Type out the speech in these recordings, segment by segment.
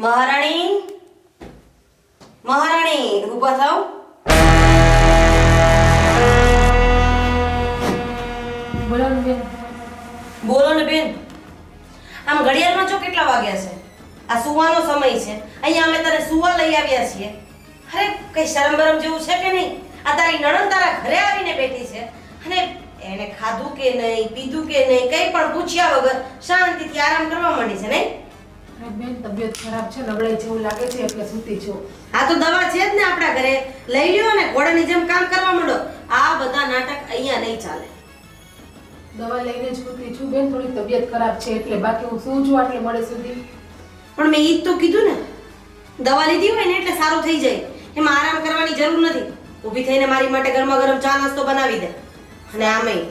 મહારાણી, મહારાણી ઊભા થાવ. બોલો ને બેન. બોલો ને બેન. આમ ઘડિયાળમાં જો કેટલા વાગ્યા છે? આ સુવાનો સમય છે. અહીંયા અમે તારે સુવા લઈ આવ્યા છીએ. અરે કઈ શરમ બરમ જેવું છે કે નહીં? આ તારી નણંદ તારા ઘરે આવીને બેઠી છે અને એને ખાધું કે નહીં, પીધું કે નહીં, કઈ પણ પૂછ્યા વગર શાંતિથી આરામ કરવા માંડી છે, નહીં? અરે બેન, તબિયત ખરાબ છે, નબળાઈ જેવું લાગે છે એટલે સૂતી છું. આ તો દવા છે જ ને આપણા ઘરે. લઈ લ્યો ને ઘોડાની જેમ કામ કરવા માંડો. આ બધા નાટક અહીંયા નહીં ચાલે. દવા લઈને જ સૂતી છું બેન, થોડી તબિયત ખરાબ છે એટલે, બાકી હું શું છું આટલે મોડે સુધી? પણ મેં ઈ જ તો કીધું ને, દવા લીધી હોય ને એટલે સારું થઈ જાય. એમાં આરામ કરવાની જરૂર નથી. ઊભી થઈને મારી માટે ગરમા ગરમ ચા નાસ્તો બનાવી દે. અને આમેય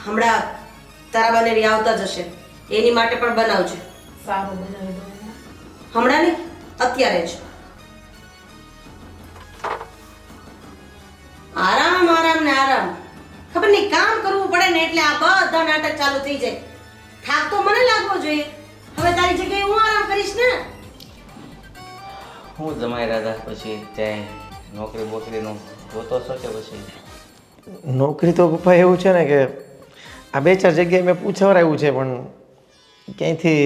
હમણાં તારા બનેવી આવતા જ હશે, એની માટે પણ બનાવજે. સારું, બનાવી દઉં. હમણાં નહીં, અત્યારે જ. આરામ આરામ ને આરામ. ખબર નહીં કામ કરવું પડે ને એટલે આ બધા નાટક ચાલુ થઈ જાય. થાક તો મને લાગવો જોઈએ. હવે તારી જગ્યાએ હું આરામ કરીશ ને. હું જમાઈ રાધા પછી ત્યાં નોકરી બોકરીનું જોતો છો કે પછી? નોકરી તો પપ્પા એવું છે ને કે આ બે ચાર જગ્યાએ મેં પૂછવરાયું છે પણ ક્યાંયથી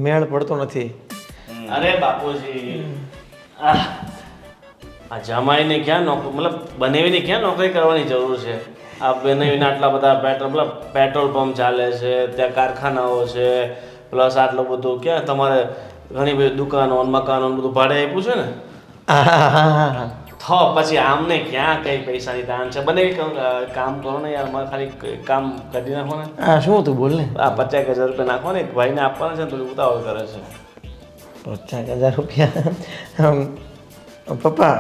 મેળ પડતો નથી. અરે બાપુજી, આ જમાઈને ક્યાં નોકરી, મતલબ બનેવીને ક્યાં નોકરી કરવાની જરૂર છે? આ બનેવીને આટલા બધા પેટ્રોલ પંપ ચાલે છે, ત્યાં કારખાનાઓ છે, પ્લસ આટલું બધું ક્યાં તમારે ઘણી બધી દુકાનો મકાનો બધું ભાડે આપ્યું છે ને. તો પછી આમને ક્યાં કઈ પૈસાની તાણ છે? બને કામ કરો ને યાર, મારે ખાલી કામ કરી નાખો ને. હા, શું તું બોલ ને. આ 50,000 રૂપિયા નાખો ને, ભાઈને આપવાના છે ને, થોડી ઉતાવળ કરે છે. 50,000 રૂપિયા? પપ્પા,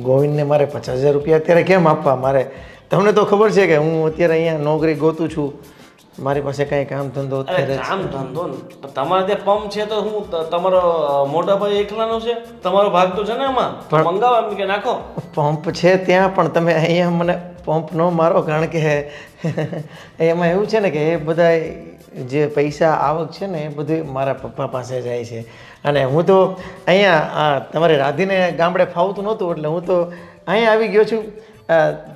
ગોવિંદને મારે 50,000 રૂપિયા અત્યારે કેમ આપવા? મારે તમને તો ખબર છે કે હું અત્યારે અહીંયા નોકરી ગોતું છું. મારી પાસે કાંઈ કામ ધંધો અત્યારે કામ ધંધો તમારે ત્યાં પંપ છે તો હું તમારો મોટા ભાઈ એકલાનો છે? તમારો ભાગ તો છે ને એમાં, મંગાવો એમ કે નાખો. પંપ છે ત્યાં, પણ તમે અહીંયા મને પંપ ન મારો, કારણ કે એમાં એવું છે ને કે એ બધા જે પૈસા આવક છે ને એ બધું મારા પપ્પા પાસે જાય છે. અને હું તો અહીંયા તમારે રાધીને ગામડે ફાવતું નહોતું એટલે હું તો અહીંયા આવી ગયો છું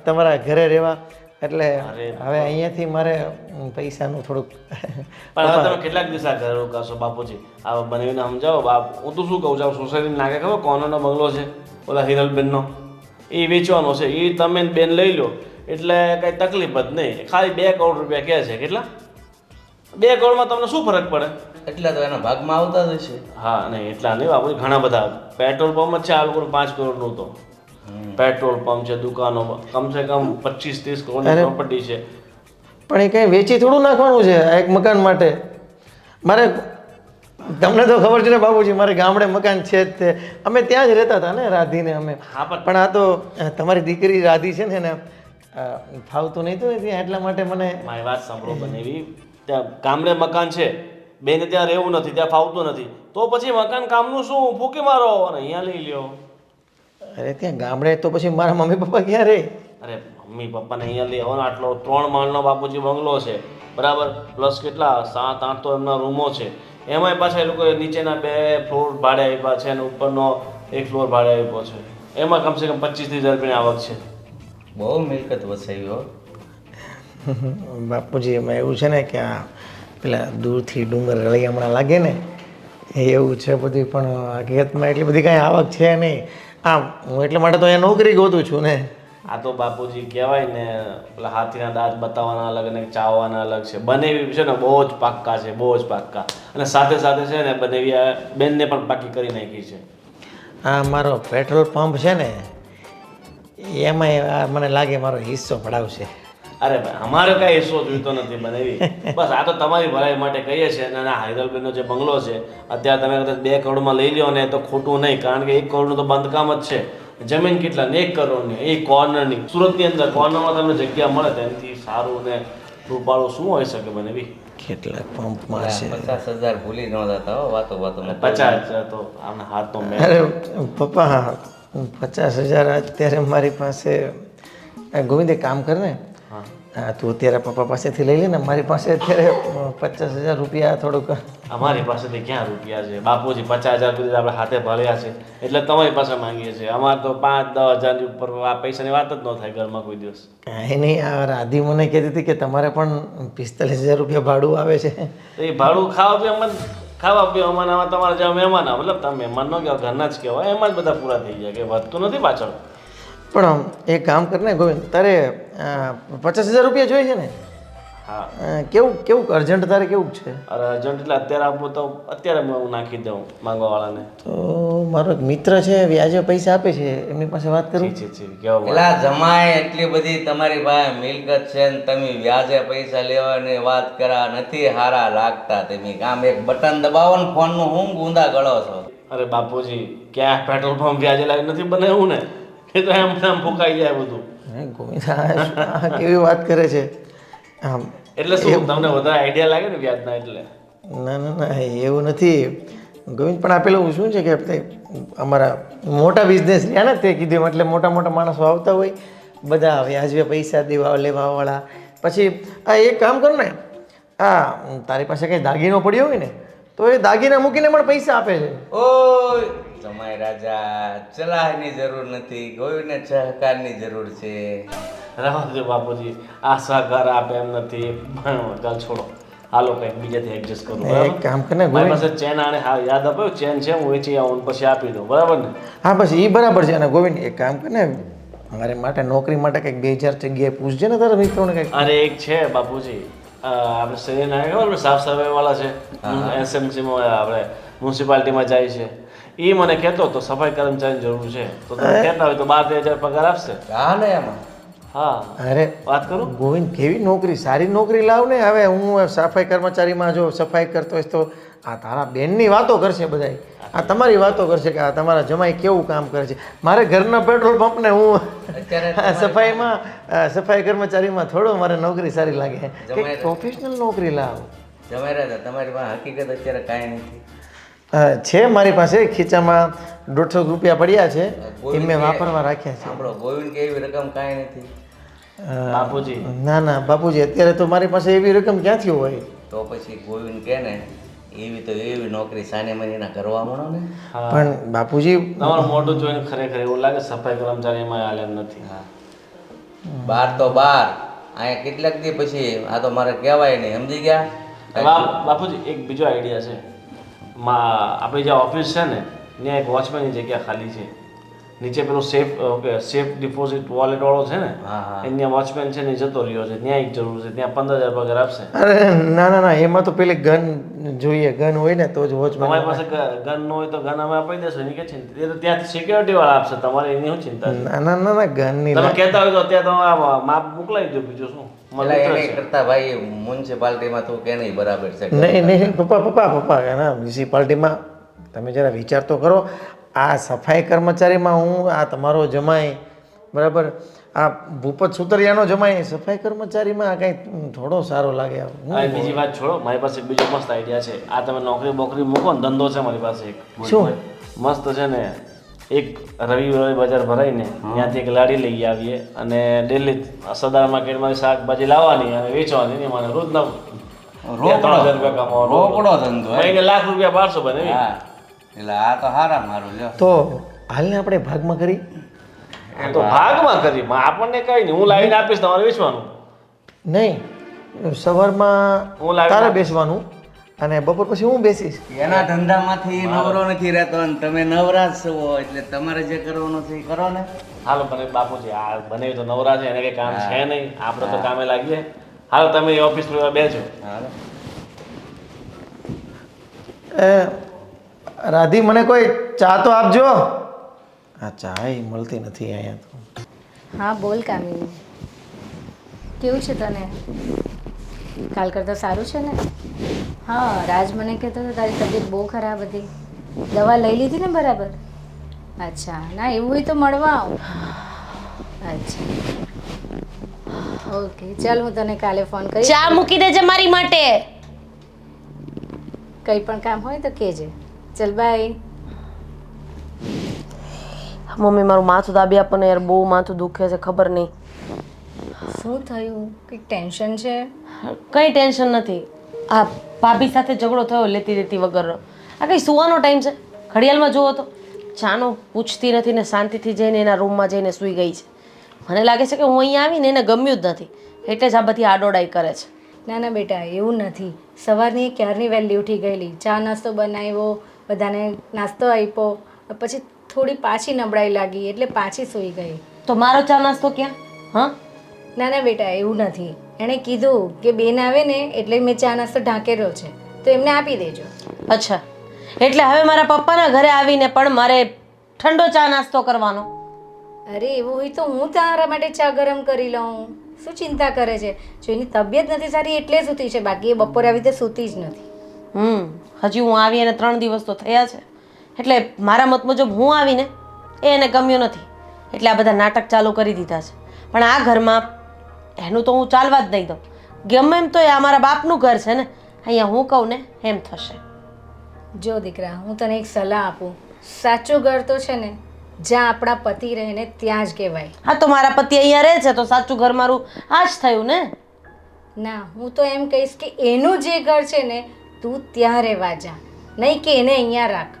તમારા ઘરે રહેવા. એટલે હવે અહીંયાથી મારે પૈસાનું થોડુંક. પણ હવે તમે કેટલાક દિવસ આ ઘરે રોકાશો બાપુજી? આ બનાવીને સમજાવો બાપ. હું તો શું કહું છું, સોસાયટી નાખે ખબર કોર્નરનો બંગલો છે ઓલા હિરલબેનનો, એ વેચવાનો છે. એ તમે બેન લઈ લો એટલે કઈ તકલીફ જ નહીં. ખાલી 2 કરોડ રૂપિયા કહે છે. કેટલા? 2 કરોડમાં તમને શું ફરક પડે? એટલા તો એના ભાગમાં આવતા જ હશે. હા નહીં, એટલા નહીં બાપુ, ઘણા બધા પેટ્રોલ પંપ જ છે આ લોકોનું 5 કરોડનું. તો પેટ્રોલ પંપ છે, દુકાનો કમસે કમ 25-30 કરોડની પ્રોપર્ટી છે. પણ એ કંઈ વેચી થોડું નાખવાનું છે આ એક મકાન માટે? મારે તમને તો ખબર છે ને બાબુજી, મારે ગામડે મકાન છે જ તે. અમે ત્યાં જ રહેતા હતા ને રાધીને અમે. પણ આ તો તમારી દીકરી રાધી છે ને એને ફાવતું નહીં તો ત્યાં, એટલા માટે મને. મારી વાત સાંભળો બનેવી, ત્યાં ગામડે મકાન છે, બેને ત્યાં રહેવું નથી, ત્યાં ફાવતું નથી, તો પછી મકાન કામનું શું? ફૂકી મારો અને અહીંયા લઈ લ્યો. અરે ત્યાં ગામડે તો પછી મારા મમ્મી પપ્પા ક્યાં રહે? અરે મમ્મી પપ્પાને અહીંયા લઈ આવવાનો. આટલો 3 માળનો બાપુજી બંગલો છે, બરાબર, પ્લસ કેટલા 7-8 તો એમના રૂમો છે. એમાંય પાછા એ લોકો નીચેના 2 ફ્લોર ભાડે આપ્યા છે અને ઉપરનો 1 ફ્લોર ભાડે આપ્યો છે. એમાં કમસે કમ 25-30 હજાર રૂપિયાની આવક છે. બહુ મિલકત વસાવી હો બાપુજી. એમાં એવું છે ને કે આ પેલા દૂરથી ડુંગર રળિયામણા લાગે ને એવું છે બધું, પણ હકીકતમાં એટલી બધી કાંઈ આવક છે નહીં. આમ હું એટલા માટે તો અહીંયા નોકરી ગોતું છું ને. આ તો બાપુજી કહેવાય ને, પેલા હાથીના દાંત બતાવવાના અલગ અને ચાવવાના અલગ છે. બનેવી છે ને બહુ જ પાક્કા છે, બહુ જ પાક્કા. અને સાથે સાથે છે ને બનેવી બેનને પણ પાકી કરી નાખી છે. આ મારો પેટ્રોલ પંપ છે ને એમાં મને લાગે મારો હિસ્સો પડાવશે. અરે ભાઈ, અમારે કાંઈ હિસ્સો જોઈતો નથી બનેવી. બસ આ તો તમારી ભલાઈ માટે કહીએ છીએ. અને આ હાઈરલબેનનો જે બંગલો છે અત્યારે તમે કદાચ 2 કરોડમાં લઈ લો ને તો ખોટું નહીં, કારણ કે 1 કરોડનું તો બાંધકામ જ છે. જમીન કેટલા ને 1 કરોડની, એ કોર્નરની, સુરતની અંદર કોર્નરમાં તમને જગ્યા મળે તેનાથી સારું ને રૂપાળું શું હોઈ શકે બનેવી? કેટલા પંપ મારશે? 50,000 ભૂલી ન જતા હો વાતો 50,000 તો આમને હાથ તો મેં. અરે પપ્પા, 50,000 અત્યારે મારી પાસે. ગોવિંદ એક કામ કર ને, હા તું અત્યારે પપ્પા પાસેથી લઈ લે ને, મારી પાસે અત્યારે 50,000 રૂપિયા થોડુંક. અમારી પાસેથી ક્યાં રૂપિયા છે બાપુજી? 50,000 સુધી આપણે હાથે ભર્યા છે એટલે તમારી પાસે માંગીએ છીએ. અમારે તો 5-10,000 ની ઉપર આ પૈસાની વાત જ ન થાય ઘરમાં કોઈ દિવસ. કાંઈ નહીં, આ રાધી મને કહેતી હતી કે તમારે પણ 45,000 રૂપિયા ભાડું આવે છે. તો એ ભાડું ખાવા પીવામાં તમારા જેવા મહેમાન આવે, મતલબ તમે મહેમાન ન કહેવાય, ઘરના જ કહેવાય, એમાં જ બધા પૂરા થઈ જાય, કે વધતું નથી પાછળ. પણ એક કામ કર ને ગોવિંદ, તારે 50,000 રૂપિયા જોઈએ છે ને? હા. કેવું અર્જન્ટ તારે કેવું છે? અરે અર્જન્ટ એટલે અત્યારે આપવું તો અત્યારે હું નાખી દઉં માંગવાવાળાને. તો મારો એક મિત્ર છે, વ્યાજે પૈસા આપે છે, એમની પાસે વાત કરું. કેવા પેલા જમાય એટલી બધી તમારી પાસે મિલકત છે ને તમે વ્યાજે પૈસા લેવાની વાત કરા, નથી હારા લાગતા. તમે કામ એક બટન દબાવો ને ફોનનું હું ગુંદા ગળો છો. અરે બાપુજી, ક્યાં પેટ્રોલ પંપ વ્યાજે લાવી નથી બનાવ્યું ને, એ તો એમ ફૂંકાઈ જાય બધું. ગોવિંદ આ કેવી વાત કરે છે આમ? એટલે શું તમને વધારે આઈડિયા લાગે ને વ્યાજના એટલે? ના એવું નથી ગોવિંદ, પણ આ પેલું શું છે કે અમારા મોટા બિઝનેસ રહ્યા ને તે કીધું, એટલે મોટા માણસો આવતા હોય બધા વ્યાજે પૈસા દેવા લેવાવાળા. પછી આ એક કામ કર ને, તારી પાસે કંઈ દાગીનો પડ્યો હોય ને તો એ દાગીના મૂકીને પણ પૈસા આપે છે. ઓય જમાઈ રાજા, ચલાહની જરૂર નથી, કોઈને સહકારની જરૂર છે. રહેવા દો બાપુજી, આ સહકાર આપે એમ નથી. ચાલ છોડો, હાલો કંઈક બીજાથી એડજસ્ટ કરું. એક કામ કર ને મારી ગોવિંદ. પાસે ચેન આને યાદ આપ્યો, ચેન છે, હું વેચી આવું પછી આપી દઉં, બરાબર ને? હા બસ એ બરાબર છે. અને ગોવિંદ એક કામ કર ને, મારે માટે નોકરી માટે કંઈક 2-4 જગ્યાએ પૂછજે ને તારા મિત્રોને કંઈક. અરે એક છે બાપુજી, આપણે શરીરના ખબર સાફ સફાઈ વાળા છે, એસએમસીમાં આપણે મ્યુનિસિપાલિટીમાં જાય છે, એ મને કહેતો હતો સફાઈ કર્મચારીની જરૂર છે, તો તમે કહેતા હોય તો 12-13,000 પગાર આપશે. હાલે એમાં હા, અરે વાત કરું. ગોવિંદ કેવી નોકરી, સારી નોકરી લાવ ને. હવે હું સફાઈ કર્મચારીમાં જો સફાઈ કરતો હોઈશ તો આ તારા બેનની વાતો કરશે બધા, આ તમારી વાતો કરશે કે આ તમારા જમાઈ કેવું કામ કરે છે. મારે ઘરના પેટ્રોલ પંપને હું સફાઈ કર્મચારીમાં થોડો મારે નોકરી સારી લાગે. કંઈક પ્રોફેશનલ નોકરી લાવ. જમાઈ રાજા, તમારી પાસે હકીકત અત્યારે કાંઈ નથી. છે મારી પાસે ખીચામાં 150 રૂપિયા પડ્યા છે, એ મેં વાપરવા રાખ્યા છે. આપણો ગોવિંદ કે એવી રકમ કાંઈ નથી. બાપુજી, ના બાપુજી, અત્યારે તો મારી પાસે એવી રકમ ક્યાંથી હોય? તો પછી ગોવિંદ કે ને એવી નોકરી સાને મહિના કરવા મળો ને. પણ બાપુજી તમારું મોઢું જોઈને ખરેખર એવું લાગે સફાઈ કર્મચારીમાં હાલ એમ નથી. બાર તો બાર, અહીંયા કેટલાક દી પછી આ તો મારે કહેવાય નહીં, સમજી ગયા? બાપુજી એક બીજો આઈડિયા છે. આપણી જે ઓફિસ છે ને ત્યાં એક વોચમેનની જગ્યા ખાલી છે, નીચે પેલું સેફ ડિપોઝિટ વોલેટ વાળો છે ને, ત્યાં વોચમેન છે ને જતો રહ્યો છે, ત્યાં એક જરૂર છે, ત્યાં 15,000 પગાર આપશે. અરે ના એમાં તો પેલી ગન જોઈએ, ગન હોય ને તો જ વોચમેન. તમારી પાસે ગન ન હોય તો ગન અમે આપી દેશો, એની કે ચિંતા, એ તો ત્યાંથી સિક્યોરિટી વાળા આપશે, તમારે એની શું ચિંતા છે? ના ગન ની તમે કહેતા હોય તો અત્યારે તમે માપ મોકલાવી દો, બીજું શું. એને કરતા ભાઈ મ્યુનિસિપાલિટીમાં તું કે નહીં બરાબર છે. નહીં પપ્પા ના, મ્યુનિસિપાલિટીમાં તમે જરા વિચાર તો કરો. આ સફાઈ કર્મચારીમાં હું આ તમારો જમાઈ બરાબર, આ ભૂપત સુતરિયાનો જમાઈ સફાઈ કર્મચારીમાં આ કંઈ થોડો સારો લાગે. બીજી વાત છોડો, મારી પાસે બીજો મસ્ત આઈડિયા છે. આ તમે નોકરી બોકરી મૂકો ને, ધંધો છે મારી પાસે એક શું મસ્ત છે ને, એક રવિવારે બજાર ભરાઈને ત્યાંથી એક લાડી લઈ આવીએ અને ડેલી સદાર માર્કેટમાં શાકભાજી લાવવાની અને વેચવાની, ને મને રોજના 2-3,000 રૂપિયા કમાવાનો, રોકડો ધંધો, મહિને લાખ રૂપિયા 500 બને. એટલે આ તો હારા મારું લ્યો. તો હાલને આપણે ભાગમાં કરી. તો ભાગમાં કરી, આપણને કઈ નહીં, હું લાવીને આપીશ, તમારે વેચવાનું નહીં. સવારમાં હું લાવીને તારે બેસવાનું અને બપોર પછી હું બેસીશ. એના ધંધામાંથી નવરો નથી રહેતો અને તમે નવરા જ છો, એટલે તમારે જે કરવાનું છે એ કરો ને. હાલો બને બાપુજી, આ બને તો નવરા છે, એને કઈ કામ છે નહીં, આપણે તો કામે લાગીએ. હાલો તમે ઓફિસ પર બેસો. રાધી મને કોઈ ચા તો આપજો. આ ચા મળતી નથી અહીંયા તો. હા બોલ કામિની, કેવું છે તને? કાલ કરતાં સારું છે ને? હા, રાજ મને કહેતો હતો તારી તબિયત બહુ ખરાબ હતી, દવા લઈ લીધી ને બરાબર? અચ્છા, ના એવું હોય તો મળવા આવું. અચ્છા ઓકે, ચાલ હું તને કાલે ફોન કરીશ. ચા મૂકી દેજે મારી માટે. કંઈ પણ કામ હોય તો કહેજે. ચલ બાય. મમ્મી મારું માથું દાબી આપો ને યાર, બહુ માથું દુખે છે, ખબર નહીં. શું થયું? કંઈક ટેન્શન છે? કંઈ ટેન્શન નથી. આ ભાભી સાથે ઝઘડો થયો લેતી દેતી વગરનો. આ કંઈ સુવાનો ટાઈમ છે? ઘડિયાળમાં જુઓ તો ચાનો પૂછતી નથી ને શાંતિથી જઈને એના રૂમમાં જઈને સૂઈ ગઈ છે. મને લાગે છે કે હું અહીંયા આવીને એને ગમ્યું જ નથી એટલે જ આ બધી આડોડાઈ કરે છે. ના ના બેટા, એવું નથી. સવારની ક્યારની વહેલી ઉઠી ગયેલી, ચા નાસ્તો બનાવ્યો, બધાને નાસ્તો આપ્યો, પછી થોડી પાછી નબળાઈ લાગી એટલે પાછી સૂઈ ગઈ. તો મારો ચા નાસ્તો ક્યાં? હા, ના ના બેટા, એવું નથી. એણે કીધું કે બેન આવે ને એટલે મેં ચા નાસ્તો ઢાંકેલો છે તો એમને આપી દેજો. અચ્છા, એટલે હવે મારા પપ્પાના ઘરે આવીને પણ મારે ઠંડો ચા નાસ્તો કરવાનો? અરે એવું હોય તો હું તારા માટે ચા ગરમ કરી લઉં. શું ચિંતા કરે છે? જો એની તબિયત નથી સારી એટલે સૂતી છે, બાકી એ બપોરે આવી રીતે સૂતી જ નથી. હજી હું આવી એને 3 દિવસ તો થયા છે એટલે મારા મત મુજબ હું આવીને એ એને ગમ્યું નથી એટલે આ બધા નાટક ચાલુ કરી દીધા છે. પણ આ ઘરમાં એનું તો હું ચાલવા જ નહીં દઉં. ગમે એમ તો એ અમારા બાપનું ઘર છે ને, અહીંયા હું કહું ને એમ થશે. જો દીકરા, હું તને એક સલાહ આપું. સાચું ઘર તો છે ને જ્યાં આપણા પતિ રહે ને ત્યાં જ કહેવાય. હા, તો મારા પતિ અહીંયા રહે છે તો સાચું ઘર મારું આ જ થયું ને. ના, હું તો એમ કહીશ કે એનું જે ઘર છે ને તું ત્યાં રહેવા જા, નહીં કે એને અહીંયા રાખ.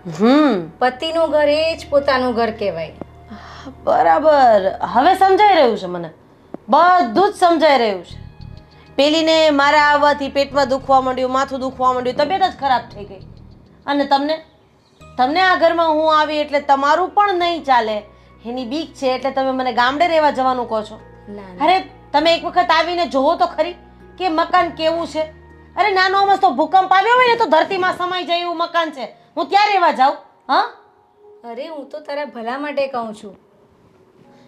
પતિનું ઘર એ જ પોતાનું ઘર કહેવાય. બરાબર, હવે સમજાઈ રહ્યું છે મને, બધું જ સમજાઈ રહ્યું છે. પેલીને મારા આવવાથી પેટમાં દુખવા માંડ્યું, માથું દુખવા માંડ્યું, તબિયત જ ખરાબ થઈ ગઈ. અને તમને આ ઘરમાં હું આવી એટલે તમારું પણ નહીં ચાલે એની બીક છે એટલે તમે મને ગામડે રહેવા જવાનું કહો છો. અરે તમે એક વખત આવીને જોવો તો ખરી કે મકાન કેવું છે. અરે નાનો મસ્તો ભૂકંપ આવ્યો હોય ને તો ધરતીમાં સમાઈ જાય એવું મકાન છે, હું ત્યાં રહેવા જાઉં? હા, અરે હું તો તારા ભલા માટે કહું છું,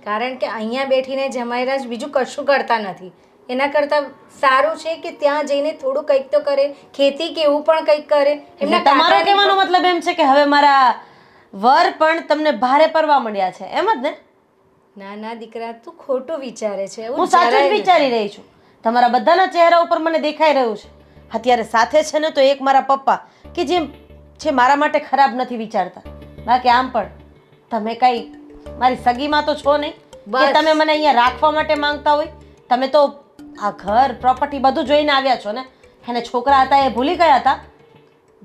કારણ કે અહીંયા બેઠીને જમાઈરાજ બીજું કશું કરતા નથી. એના કરતાં સારું છે કે ત્યાં જઈને થોડું કંઈક તો કરે, ખેતી કે એવું પણ કંઈક કરે. એમના તમારો કહેવાનો મતલબ એમ છે કે હવે મારા વર પણ તમને ભારે પડવા માંડ્યા છે, એમ જ ને? ના ના દીકરા, તું ખોટું વિચારે છે. હું સાચું જ વિચારી રહી છું. તમારા બધાના ચહેરા ઉપર મને દેખાઈ રહ્યું છે. અત્યારે સાથે છે ને તો એક મારા પપ્પા કે જે છે મારા માટે ખરાબ નથી વિચારતા, બાકી આમ પણ તમે કઈ મારી સગીમાં તો છો નહીં કે તમે મને અહીંયા રાખવા માટે માંગતા હોય. તમે તો આ ઘર પ્રોપર્ટી બધું જોઈને આવ્યા છો ને. એને છોકરા હતા એ ભૂલી ગયા હતા?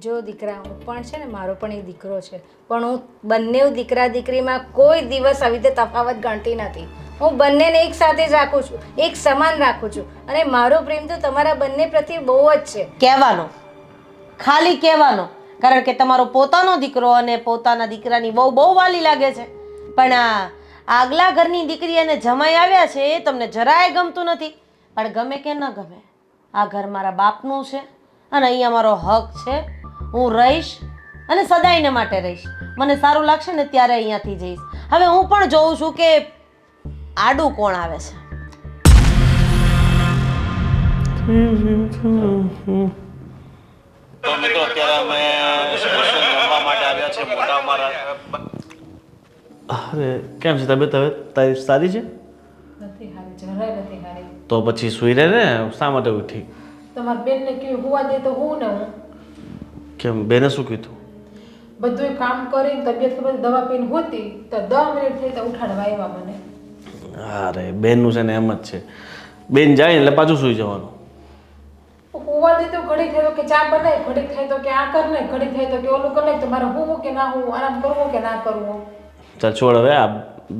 જો દીકરા, હું પણ છે ને મારો પણ એક દીકરો છે, પણ હું બંને દીકરા દીકરીમાં કોઈ દિવસ આવી રીતે તફાવત ગણતી નથી. હું બંનેને એક સાથે જ રાખું છું, એક સમાન રાખું છું. અને મારો પ્રેમ તો તમારા બંને પ્રત્યે બહુ જ છે. કહેવાનો, ખાલી કહેવાનો, કારણ કે તમારો પોતાનો દીકરો અને પોતાના દીકરાની બહુ વાલી લાગે છે. પણ આ આગલા ઘરની દીકરી અને જમાઈ આવ્યા છે એ તમને જરાય ગમતું નથી. પણ ગમે કે ન ગમે, આ ઘર મારા બાપનું છે અને અહીંયા મારો હક છે. હું રહીશ અને સદાયને માટે રહીશ. મને સારું લાગશે ને ત્યારે અહીંયાથી જઈશ. હવે હું પણ જોઉં છું કે આડું કોણ આવે છે. તો મિત્રો અત્યારે અમે જમવા માટે આવ્યા છે મોટા અમારા. અરે કેમ છે તબિયત? હવે તારી સારી છે? નથી હારી, જરાય નથી હારી. તો પછી સુઈ રહે ને, શા માટે ઉઠી? તમારા બેનને કેવું હોવા દે તો હું ને હું કેમ બેને શું કીધું? બધું કામ કરીને તબિયત ખબર દવા પીને હોતી તો 10 મિનિટ થઈ તો ઉઠાડવા આવ્યા મને. અરે બેનનું છે ને એમ જ છે, બેન જાય એટલે પાછું સુઈ જવાનું. હોવા દે તો ઘડી થાય તો કે ચા બનાય, ઘડી થાય તો કે આ કર ને, ઘડી થાય તો કે ઓલું કર ને. તો મારે હોવું કે ના હોવું, આરામ કરવો કે ના કરવો? ચાલ છોડ હવે. આ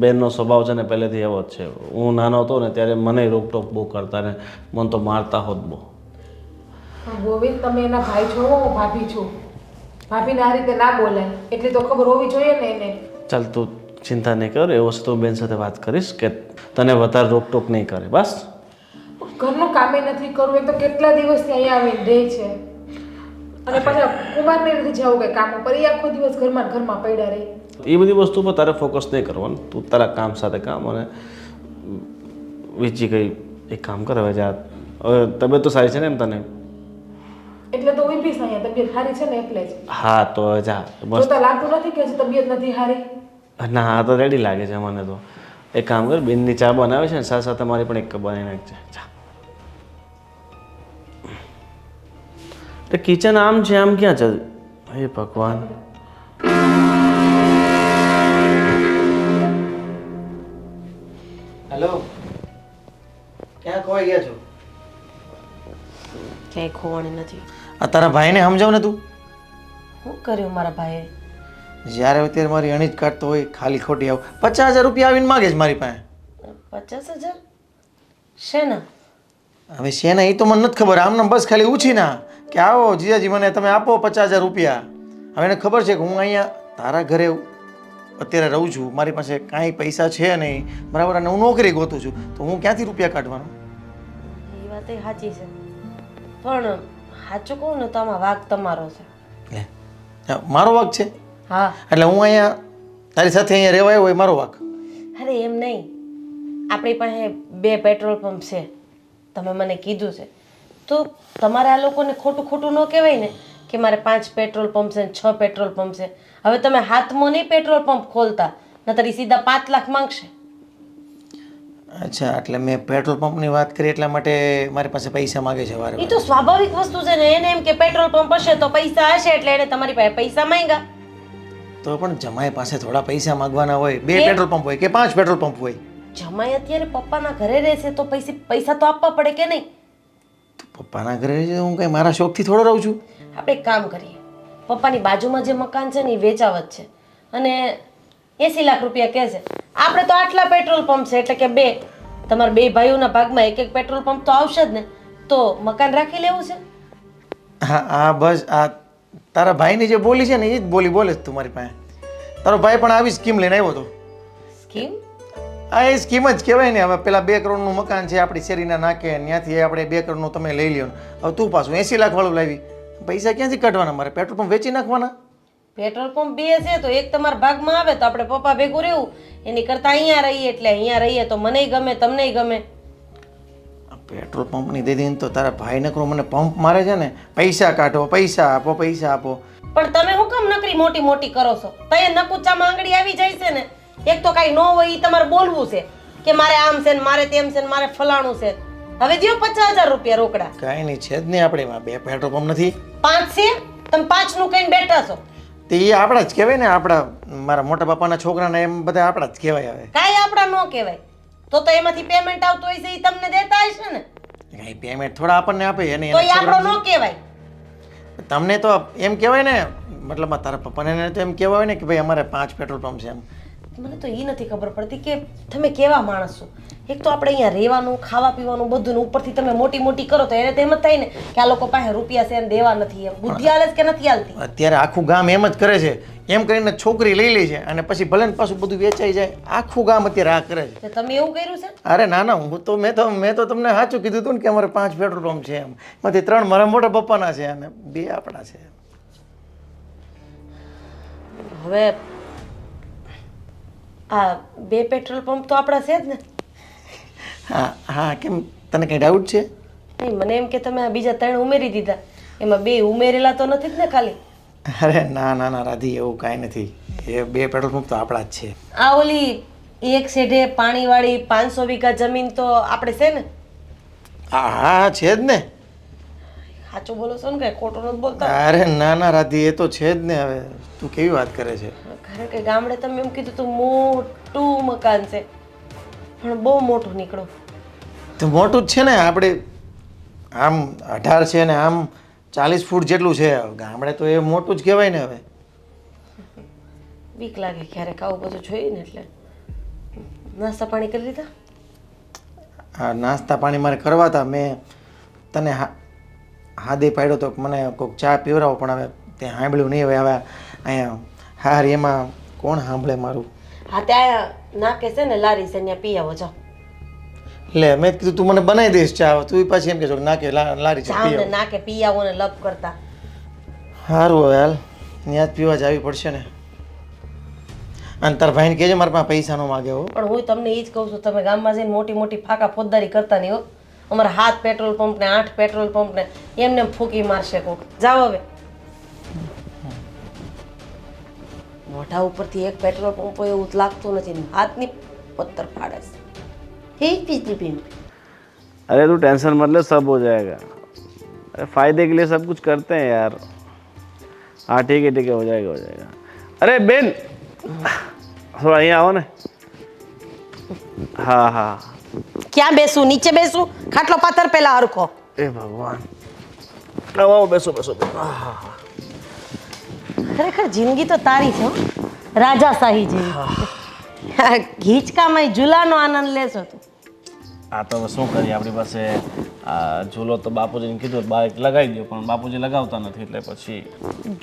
બેનનો સ્વભાવ છે ને પહેલેથી એવો જ છે. હું નાનો હતો ને ત્યારે મને રોકટોક બહુ કરતા ને મને તો મારતા હોત બહુ. ગોવિંદ, તમે એના ભાઈ છો, હું ભાભી છું. ભાભીને આ રીતે ના બોલાય એટલી તો ખબર હોવી જોઈએ ને એને. ચાલ તું ચિંતા નહીં કર, એવો છે તો બેન સાથે વાત કરીશ કે તને વધારે રોકટોક નહીં કરે. બસ ઘરનું કામે નથી કરવું, એ તો કેટલા દિવસથી અહીંયા આવીને રહે છે. અને પાછા કુમારને નથી જવું કે કામ ઉપર, એ આખો દિવસ ઘરમાં પડ્યા રહે. એ બધી વસ્તુ પર તારે ફોકસ નહીં કરવાનું. તું તારા કામ સાથે કામ, અને બીજી કઈ એક કામ કર. હવે જા, હવે તબિયત તો સારી છે ને એમ તને? એટલે તો ઊભી છે અહીંયા, તબિયત સારી છે ને એટલે જ. હા તો હવે જા. બસ તો લાગતું નથી કે તબિયત નથી સારી? ના, આ તો રેડી લાગે છે મને તો. એક કામ કર, બેનની ચા બનાવે છે ને સાથે સાથે મારી પણ એક કપ બનાવી નાખજે. ચા તો કિચન આમ છે, આમ ક્યાં છે? હે ભગવાન. હેલો, ક્યાં ખોવાઈ ગયા છો? ક્યાંય ખોવાની નથી. આ તારા ભાઈને સમજાવ ને તું. શું કર્યું મારા ભાઈએ? જ્યારે અત્યારે મારી અણી જ કાઢતો હોય ખાલી ખોટી આવ 50,000 રૂપિયા આવીને માગે છે મારી પાસે. 50,000? શેના? હવે છે ને એ તો મને નથી ખબર. આમને બસ ખાલી ઉછી ના કે આવો જીજાજી મને તમે આપો 50,000 રૂપિયા. હવે એને ખબર છે કે હું અહીંયા તારા ઘરે અત્યારે રહું છું, મારી પાસે કાંઈ પૈસા છે નહીં, બરાબર, અને હું નોકરી ગોતું છું, તો હું ક્યાંથી રૂપિયા કાઢવાનો? એ વાત એ સાચી છે, પણ સાચું કહું ને તો આમાં વાંક તમારો છે. લે, મારો વાંક છે? હા. એટલે હું અહીંયા તારી સાથે અહીંયા રહેવાય હોય મારો વાંક? અરે એમ નહીં, આપણી પાસે 2 પેટ્રોલ પંપ છે, તમે મને કીધું છે, તો તમારે આ લોકોને ખોટું ખોટું ન કહેવાય ને કે મારે 5 પેટ્રોલ પંપ છે, 6 પેટ્રોલ પંપ છે. હવે તમે હાથમાં નહીં પેટ્રોલ પંપ ખોલતા, નતર સીધા 5 લાખ માંગશે. અચ્છા, એટલે મેં પેટ્રોલ પંપની વાત કરી એટલા માટે મારી પાસે પૈસા માગે છે વારે એ તો સ્વાભાવિક વસ્તુ છે ને. એને એમ કે પેટ્રોલ પંપ હશે તો પૈસા હશે, એટલે એને તમારી પાસે પૈસા માંગ્યા. તો પણ જમાઈ પાસે થોડા પૈસા માંગવાના હોય. 2 પેટ્રોલ પંપ હોય કે 5 પેટ્રોલ પંપ હોય? જમાઈ અત્યારે પપ્પાના ઘરે રહેશે તો પૈસા તો આપવા પડે કે નહીં? પપ્પાના ઘરે રહે છે, હું કઈ મારા શોખથી થોડો રહું છું. આપણે એક કામ કરીએ, પપ્પાની બાજુમાં જે મકાન છે ને એ વેચાવત છે અને 80 લાખ રૂપિયા કહે છે. આપણે તો આટલા પેટ્રોલ પંપ છે એટલે કે 2, તમારા 2 ભાઈઓના ભાગમાં 1 પેટ્રોલ પંપ તો આવશે જ ને, તો મકાન રાખી લેવું છે. હા હા, બસ આ તારા ભાઈની જે બોલી છે ને એ જ બોલી બોલે છે તું મારી પાસે. તારો ભાઈ પણ આવી સ્કીમ લઈને આવ્યો હતો. સ્કીમ? આ એ સ્કીમ જ કહેવાય ને. હવે પેલા 2 કરોડનું મકાન છે આપણી શેરીના નાકે, ત્યાંથી આપણે 2 કરોડનું તમે લઈ લ્યો. હવે તું પાછું 80 લાખ વાળું લાવી. પૈસા ક્યાંથી કાઢવાના? મારે પેટ્રોલ પંપ વેચી નાખવાના. પેટ્રોલ પંપ 2 છે તો 1 તમારા ભાગમાં આવે તો આપણે પપ્પા ભેગું રહેવું. એની કરતાં અહીંયા રહીએ, એટલે અહીંયા રહીએ તો મનેય ગમે તમનેય ગમે. પેટ્રોલ પંપની દીદીને તો તારા ભાઈ નકરો મને પંપ મારે છે ને, પૈસા કાઢો, પૈસા આપો, પૈસા આપો. પણ તમે શું કામ નકરી મોટી મોટી કરો છો? તો એ નકુચામાં આંગળી આવી જાય છે ને. એક તો કાંઈ ન હોય એ તમારે બોલવું છે કે મારે આમ છે ને મારે તેમ છે ને મારે ફલાણું છે. હવે દ્યો 50,000 રૂપિયા રોકડા. કાંઈ નહીં, છે જ નહીં આપણે એમાં. 2 પેટ્રોલ પંપ નથી, 5 છે. તમે 5 નું કહીને બેઠા છો. તે એ આપણા જ કહેવાય ને. આપણા મારા મોટા બાપાના છોકરાને એમ બધા આપણા જ કહેવાય. હવે કાંઈ આપણા ન કહેવાય. તો એમાંથી પેમેન્ટ આવતું હોય છે એ તમને દેતા હશે ને. કાંઈ પેમેન્ટ થોડા આપણને આપે એને તો એ આપણો ન કહેવાય. તમને તો એમ કહેવાય ને, મતલબ તારા પપ્પાને તો એમ કહેવાય ને કે ભાઈ અમારે 5 પેટ્રોલ પંપ છે એમ. મને તો એ નથી ખબર પડતી કે તમે કેવા માણસ છો. એક તો આપણે અહીંયા રહેવાનું, ખાવા પીવાનું બધું, ઉપરથી તમે મોટી મોટી કરો તો એને તો એમ જ થાય ને કે આ લોકો પાસે રૂપિયા છે ને દેવા નથી. એમ બુદ્ધિ હાલે છે કે નથી હાલતી? અત્યારે આખું ગામ એમ જ કરે છે. એમ કરીને છોકરી લઈ લે છે અને પછી ભલે ને પાછું બધું વેચાઈ જાય. આખું ગામ અત્યારે આ કરે છે. તો તમે એવું કર્યું છે? અરે ના ના, મેં તો તમને સાચું કીધું હતું ને કે અમારે 5 પેટ્રોલ પંપ છે એમ. એમાંથી 3 મારા મોટા પપ્પાના છે અને 2 આપણા છે. હવે આ 2 પેટ્રોલ પંપ તો આપણા છે જ ને? હા હા, કેમ તને કંઈ ડાઉટ છે? નહીં, મને એમ કે તમે આ બીજા 3 ઉમેરી દીધા, એમાં 2 ઉમેરેલા તો નથી જ ને ખાલી? અરે ના ના ના રાધી, એવું કાંઈ નથી. એ 2 પેટ્રોલ પંપ તો આપણા જ છે. આ ઓલી એક શેઢે પાણીવાળી 500 વીઘા જમીન તો આપણે છે ને? હા હા, છે જ ને. સાચું બોલો છો ને, કઈ ખોટું નથી બોલતા? અરે ના ના રાધી, એ તો છે જ ને. હવે તું કેવી વાત કરે છે? કારણ કે ગામડે તમે એમ કીધું તો મોટું મકાન છે, પણ બહુ મોટું નીકળ્યું. તો મોટું જ છે ને. આપણે આમ 18 છે ને આમ 40 ફૂટ જેટલું છે. ગામડે તો એ મોટું જ કહેવાય ને. હવે બીક લાગે ક્યારેક આવું બધું જોઈએ ને. એટલે નાસ્તા પાણી કરી લીધા? હા, નાસ્તા પાણી મારે કરવા હતા. મેં તને હાદે પાડ્યો તો મને કોઈક ચા પીવડાવો, પણ હવે ત્યાં સાંભળ્યું નહીં. હવે અહીંયા હાર એમાં કોણ સાંભળે મારું? હા, ત્યાં નાકે છે ને લારી છે, ત્યાં પી આવો. જાઓ. લે, મેં કીધું તું મને બનાવી દઈશ ચા. તું પાછી એમ કહેશો નાકે લારી ચા જાઓ પી ને, આવો. નાકે પી આવો ને લપ કરતા. સારું, હવે હાલ ત્યાં જ પીવા જ આવી પડશે ને. અને તારા ભાઈને કહેજે મારા પાસે પૈસા ન માગે હો. પણ હું તમને એ જ કહું છું, તમે ગામમાં જઈને મોટી મોટી ફાકા ફોજદારી કરતા નહીં હો. અમારા 7 પેટ્રોલ પંપ ને 8 પેટ્રોલ પંપ ને એમને ફૂંકી મારશે કોક. જાઓ હવે. મોઢા ઉપરથી 1 પેટ્રોલ પંપ હોય એવું લાગતું નથી, હાથની પથ્થર ફાડે છે. ही पिछली पिंप। अरे तू टेंशन मत ले, सब हो जाएगा। अरे फायदे के लिए सब कुछ करते हैं यार। हाँ ठीक है हो जाएगा हो जाएगा। अरे बेन थोड़ा यहाँ आओ ना। हाँ हाँ ક્યાં બેસું? નીચે બેસું? ખાટલો પાથર પેલા હરખો. એ ભગવાન આવો બેસો બેસો ખરેખર જિંદગી તો તારી છે હો. રાજાશાહી જેવી. ઘીચકામાં ઝૂલાનો આનંદ લેશો તું. આ તો હવે શું કરીએ આપણી પાસે આ ઝૂલો તો બાપુજીને કીધું બહાર લગાવી દો પણ બાપુજી લગાવતા નથી એટલે પછી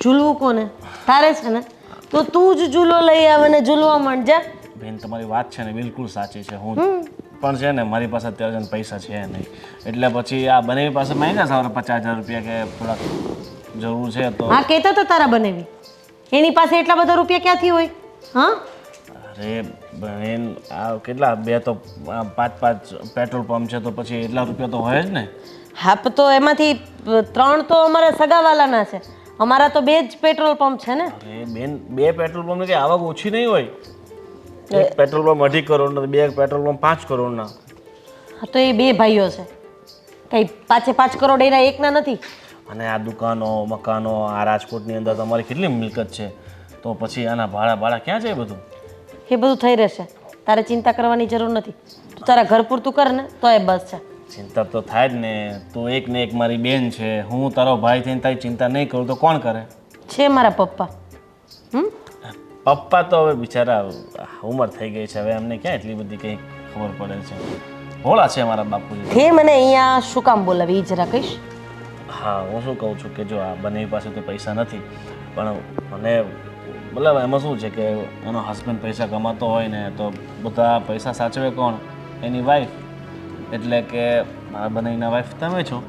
ઝૂલવું કોને? તારે છે ને, તો તું જ ઝૂલો લઈ આવે ને ઝૂલવા માંડ જા. બેન તમારી વાત છે ને બિલકુલ સાચી છે હું પણ છે ને મારી પાસે અત્યારે છે ને પૈસા છે નહીં એટલે પછી આ બંને પાસે માંગ્યા સવારે 50,000 રૂપિયા કે થોડાક જરૂર છે તો હા, કહેતો તો તારા બનેવી. એની પાસે એટલા બધા રૂપિયા ક્યાંથી હોય? હા, અરે બેન આ કેટલા બે તો 5 પેટ્રોલ પંપ છે તો પછી એટલા રૂપિયા તો હોય જ ને. હા, તો એમાંથી 3 તો અમારા સગાવાલાના છે. અમારા તો 2 જ પેટ્રોલ પંપ છે ને. અરે બેન 2 પેટ્રોલ પંપની કઈ આવક ઓછી નહીં હોય. એક પેટ્રોલ પંપ 2.5 કરોડના 2 પેટ્રોલ પંપ 5 કરોડના. હા, તો એ 2 ભાઈઓ છે. કઈ 5 કરોડ એના એકના નથી. અને આ દુકાનો મકાનો આ રાજકોટની અંદર તમારી કેટલી મિલકત છે તો પછી આના ભાડા ક્યાં છે બધું? એ બધું થઈ રહેશે. તારે ચિંતા કરવાની જરૂર નથી. તું તારા ઘર પૂરતું કર ને તો એ બસ છે. ચિંતા તો થાય જ ને. તું એક ને એક મારી બેન છે, હું તારો ભાઈ થઈને તારી ચિંતા નહીં કરું તો કોણ કરે? છે મારા પપ્પા. પપ્પા તો હવે બિચારા ઉંમર થઈ ગઈ છે હવે એમને ક્યાં એટલી બધી કંઈ ખબર પડે છે. ભોળા છે મારા બાપુજી. હે, મને અહીંયા શું કામ બોલાવી એ જરા કહીશ? હા હું શું કહું છું કે જો આ બંને પાસે તો પૈસા નથી પણ મને મતલબ એમાં શું છે કે એનો હસબન્ડ પૈસા કમાતો હોય ને તો બધા પૈસા સાચવે કોણ? એની વાઈફ. એટલે કે મારા બંનેના વાઈફ તમે છો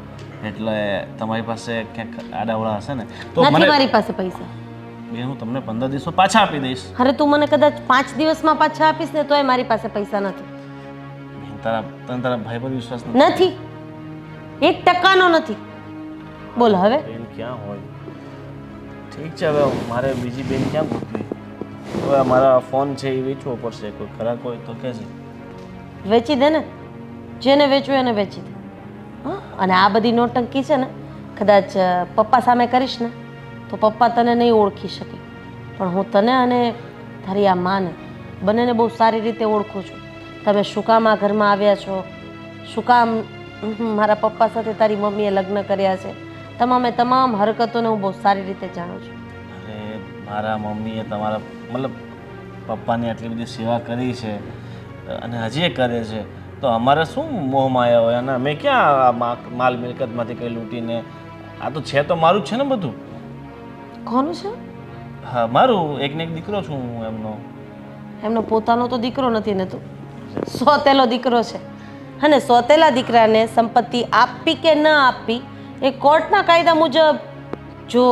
એટલે તમારી પાસે ક્યાંક આડાવડા હશે ને તો નથી મારી પાસે પૈસા. બેન હું તમને 15 દિવસમાં પાછા આપી દઈશ. અરે તું મને કદાચ 5 દિવસમાં પાછા આપીશ ને તોય મારી પાસે પૈસા નથી. બેન તારા ભાઈ પર વિશ્વાસ નથી? નથી, 1% નથી. બોલ હવે. બેન ક્યાં હોય? ઠીક છે હવે મારે બીજી બેન ક્યાં ગોતવી? હવે મારા ફોન છે એ વેચવો પડશે. કોઈ ખરાક હોય તો કહેજે. વેચી દે ને. જેને વેચવું એને વેચી દે. હા, અને આ બધી નોટંકી છે ને કદાચ પપ્પા સામે કરીશ ને તો પપ્પા તને નહીં ઓળખી શકે. પણ હું તને અને તારી આ માને બંનેને બહુ સારી રીતે ઓળખું છું. તમે શું કામ આ ઘરમાં આવ્યા છો, શું કામ મારા પપ્પા સાથે તારી મમ્મીએ લગ્ન કર્યા છે, તમામ હરકતોને હું બહુ સારી રીતે જાણું છું. અરે મારા મમ્મીએ તમારા મતલબ પપ્પાની આટલી બધી સેવા કરી છે અને હજી કરે છે તો અમારે શું મોહમાં આવ્યા હોય અને અમે ક્યાં માલ મિલકતમાંથી કંઈ લૂંટીને આ તો છે તો મારું જ છે ને બધું. કોનું છે? હા મારું એકને એક દીકરો છું હું એમનો. એમનો પોતાનો તો દીકરો નથી ને તું સોતેલો દીકરો છે. અને સોતેલા દીકરાને સંપત્તિ આપવી કે ન આપવી એ કોર્ટના કાયદા મુજબ જો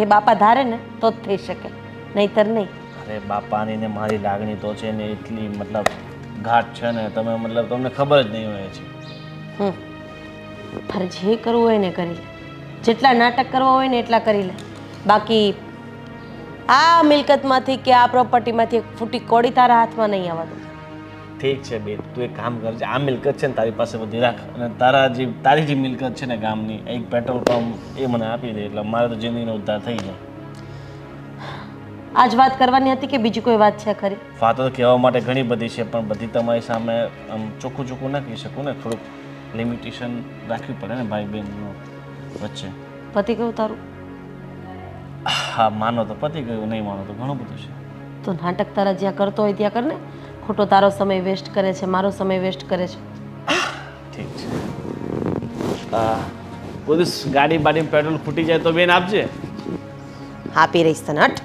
એ બાપા ધારે ને તો જ થઈ શકે, નહીતર નહીં. અરે બાપાની ને મારી લાગણી તો છે ને એટલી મતલબ ઘાટ છે ને તમે મતલબ તમને ખબર જ નહીં હોય છે. તારે જે કરવું હોય ને કરી લે, જેટલા નાટક કરવા હોય ને એટલા કરી લે. બાકી આ મિલકતમાંથી કે આ પ્રોપર્ટીમાંથી એક ફૂટી કોડી તારા હાથમાં નહીં આવવા દઉં. ઠીક છે બેન તું એક કામ કરજે આ મિલકત છે ને તારી પાસે બધી રાખ અને તારી જે મિલકત છે ને ગામની એક પેટ્રોલ પંપ એ મને આપી દે એટલે મારે તો જિંદગીનો ઉદ્ધાર થઈ જાય. આજ વાત કરવાની હતી કે બીજી કોઈ વાત છે ખરી? વાતો તો કહેવા માટે ઘણી બધી છે પણ બધી તમારી સામે આમ ચોખ્ખું ના કહી શકું ને. થોડુંક લિમિટેશન રાખવી પડે ને ભાઈ બહેનનો વચ્ચે. પતિ કહું તારું? હા માનો તો પતી ગયું, નહીં માનો તો ઘણું બધું છે. તો નાટક તારા જ્યાં કરતો હોય ત્યાં કર ને. ખોટો તારો સમય વેસ્ટ કરે છે, મારો સમય વેસ્ટ કરે છે. ઠીક છે બધું ગાડી બાડીમાં પેટ્રોલ ખૂટી જાય તો બેન આપજે. આપી રહીશ તને. હટ.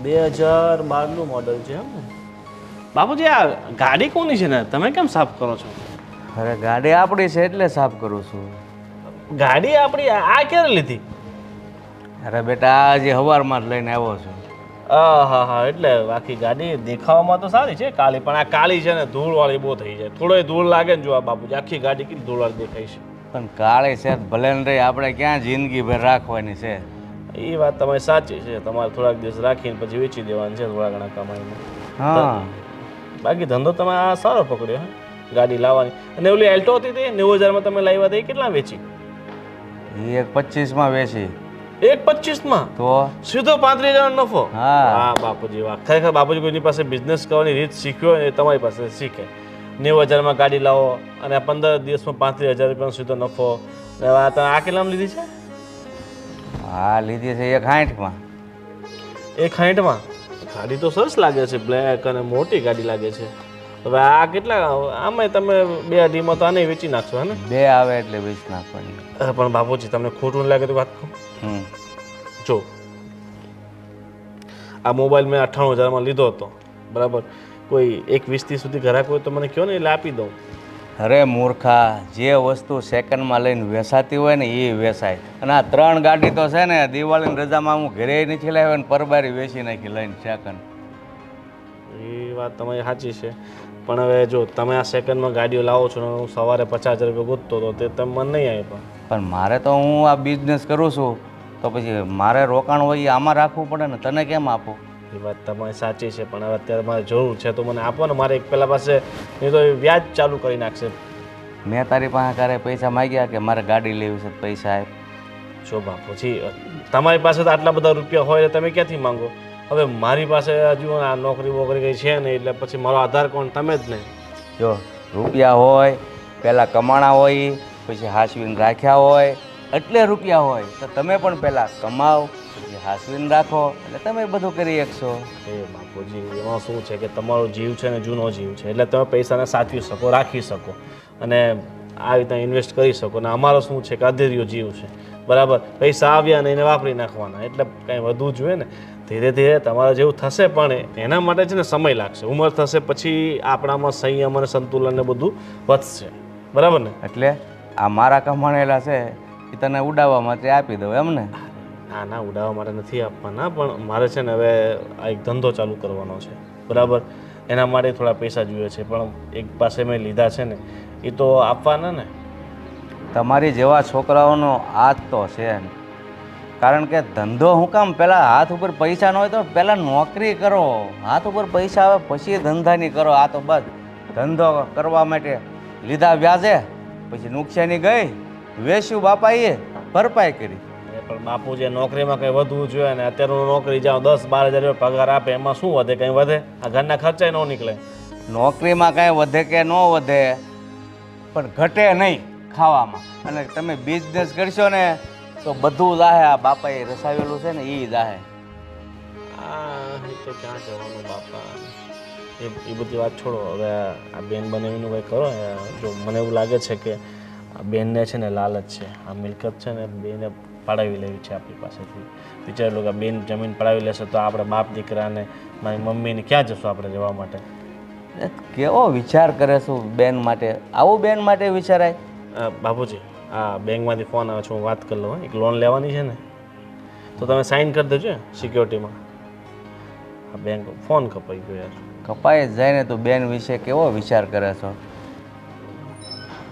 2012નું મોડલ છે એમ ને? બાપુજી આ ગાડી કોની છે ને તમે કેમ સાફ કરો છો? અરે ગાડી આપણી છે એટલે સાફ કરું છું. ગાડી આપણી આ ક્યારે લીધી? અરે બેટા આજે સવારમાં જ લઈને આવ્યો છું. હા એટલે આખી ગાડી દેખાવામાં તો સારી છે કાળી પણ આ કાળી છે ને ધૂળવાળી બહુ થઈ જાય. થોડોય ધૂળ લાગે ને જો આ બાપુજી આખી ગાડી કેટલી ધૂળવાળી દેખાય છે. પણ કાળી છે ભલે ને રહી, આપણે ક્યાં જિંદગીભર રાખવાની છે. એ વાત તમારી સાચી છે. તમારે થોડાક દિવસ રાખીને પછી વેચી દેવાની છે થોડા ઘણા કમાઈને. હા બાકી ધંધો તમે આ સારો પકડ્યો હે ગાડી લાવવાની. અને ઓલી એલ્ટો હતી તે 90,000માં તમે લાવ્યા હતા એ કેટલા વેચી? એ 25માં વેચી. 1.25 તો સીધો 35,000 નો નફો. હા. વાહ બાપુજી વાહ, ખરેખર બાપુજી કોઈની પાસે બિઝનેસ કરવાની રીત શીખ્યો હોય ને એ તમારી પાસે શીખે. 90,000 ગાડી લાવો અને 15 દિવસમાં 35,000 રૂપિયાનો સીધો નફો. અને હવે તમે આ કેટલામાં લીધી છે? હા લીધી છે 1.60 1.60 ગાડી તો સરસ લાગે છે, બ્લેક અને મોટી ગાડી લાગે છે. હવે આ કેટલા, આમાં તમે 2.5 તો આને વેચી નાખશો હે ને? 2 આવે એટલે વેચી નાખવાની. પણ બાપુજી તમને ખોટું લાગે તો વાત કહું, હમ જો આ મોબાઈલ મેં 98,000 લીધો હતો, બરાબર? કોઈ 1.20 સુધી ગ્રાહક હોય તો મને કહો ને, એટલે આપી દઉં. અરે મૂર્ખા, જે વસ્તુ સેકન્ડમાં લઈને વેચાતી હોય ને એ વેચાય. અને આ 3 ગાડી તો છે ને દિવાળીની રજામાં હું ઘરે નથી લાવ્યો ને પરબારી વેચી નાખી લઈને સેકન્ડ. એ વાત તમારી સાચી છે, પણ હવે જો તમે આ સેકન્ડમાં ગાડીઓ લાવો છો ને હું સવારે 50,000 રૂપિયા ગોતતો હતો તે તમે મને નહીં આપ્યા. પણ મારે તો હું આ બિઝનેસ કરું છું તો પછી મારે રોકાણ હોય એ આમાં રાખવું પડે ને, તને કેમ આપું? એ વાત તમારી સાચી છે, પણ હવે અત્યારે મારે જરૂર છે તો મને આપો ને. મારે એક પહેલાં પાસે નહીં તો એ વ્યાજ ચાલુ કરી નાખશે. મેં તારી પાસે ક્યારે પૈસા માગ્યા કે મારે ગાડી લેવી છે તો પૈસા આપ? જો બાપુજી, તમારી પાસે તો આટલા બધા રૂપિયા હોય એટલે તમે ક્યાંથી માંગો? હવે મારી પાસે હજુ આ નોકરી વોકરી કંઈ છે નહીં, એટલે પછી મારો આધાર કોણ? તમે જ નહીં. જો રૂપિયા હોય, પહેલાં કમાણા હોય, પછી હાસવીને રાખ્યા હોય, એટલે રૂપિયા હોય તો તમે પણ પહેલાં કમાઓ પછી હાસવીને રાખો એટલે તમે બધું કરી શકશો. એ બાપુજી, એમાં શું છે કે તમારો જીવ છે ને જૂનો જીવ છે, એટલે તમે પૈસાને સાચવી શકો, રાખી શકો અને આ રીતે ઇન્વેસ્ટ કરી શકો. અને અમારો શું છે કે અધેરિયો જીવ છે, બરાબર? પૈસા આવ્યા ને એને વાપરી નાખવાના, એટલે કંઈ વધુ જોઈએ ને. ધીરે ધીરે તમારે જેવું થશે, પણ એના માટે છે ને સમય લાગશે. ઉંમર થશે પછી આપણામાં સંયમ અને સંતુલન ને બધું વધશે, બરાબર ને? એટલે આ મારા કમાણેલા છે એ તને ઉડાવવા માટે આપી દઉં એમ ને? ના ના, ઉડાવવા માટે નથી આપવાના, પણ મારે છે ને હવે આ એક ધંધો ચાલુ કરવાનો છે, બરાબર? એના માટે થોડા પૈસા જોઈએ છે, પણ એક પાસે મેં લીધા છે ને એ તો આપવાના ને. તમારી જેવા છોકરાઓનો હાથ તો છે ને. કારણ કે ધંધો હું કામ, પહેલાં હાથ ઉપર પૈસા ન હોય તો પહેલાં નોકરી કરો, હાથ ઉપર પૈસા આવે પછી ધંધાની કરો. આ તો બસ ધંધો કરવા માટે લીધા વ્યાજે, પછી નુકસાની ગઈ, વેચ્યું બાપાએ, ભરપાઈ કરી. પણ બાપુજી, નોકરીમાં કંઈ વધવું જોઈએ ને. અત્યારે નોકરી જાઓ 10-12 હજાર પગાર આપે, એમાં શું વધે? કંઈ વધે? આ ઘરના ખર્ચા ન નીકળે. નોકરીમાં કાંઈ વધે કે ન વધે, પણ ઘટે નહીં ખાવામાં. અને તમે બિઝનેસ કરશો ને તો બધું જાહે. આ બાપાએ રસાવેલું છે ને એ જાહે. એ તો ક્યાં જવાનું બાપા, એ બધી વાત છોડો. હવે આ બેન બનાવીનું કંઈ કરો. જો મને એવું લાગે છે કે આ બેનને છે ને લાલચ છે, આ મિલકત છે ને બેને પડાવી લેવી છે આપણી પાસેથી. વિચારી લો કે બેન જમીન પડાવી લેશે તો આપણે બાપ દીકરાને, મારી મમ્મીને ક્યાં જશું આપણે રહેવા માટે? કેવો વિચાર કરે છું બેન માટે? આવું બેન માટે વિચારાય? બાપુજી, હા, બેંકમાંથી ફોન આવે છે, હું વાત કરી લઉં. એક લોન લેવાની છે ને, તો તમે સાઇન કરી દેજો સિક્યોરિટીમાં. આ બેંક ફોન કપાઈ ગયો યાર. કપાઈ જ જાય ને. તો બેન વિશે કેવો વિચાર કરે છો?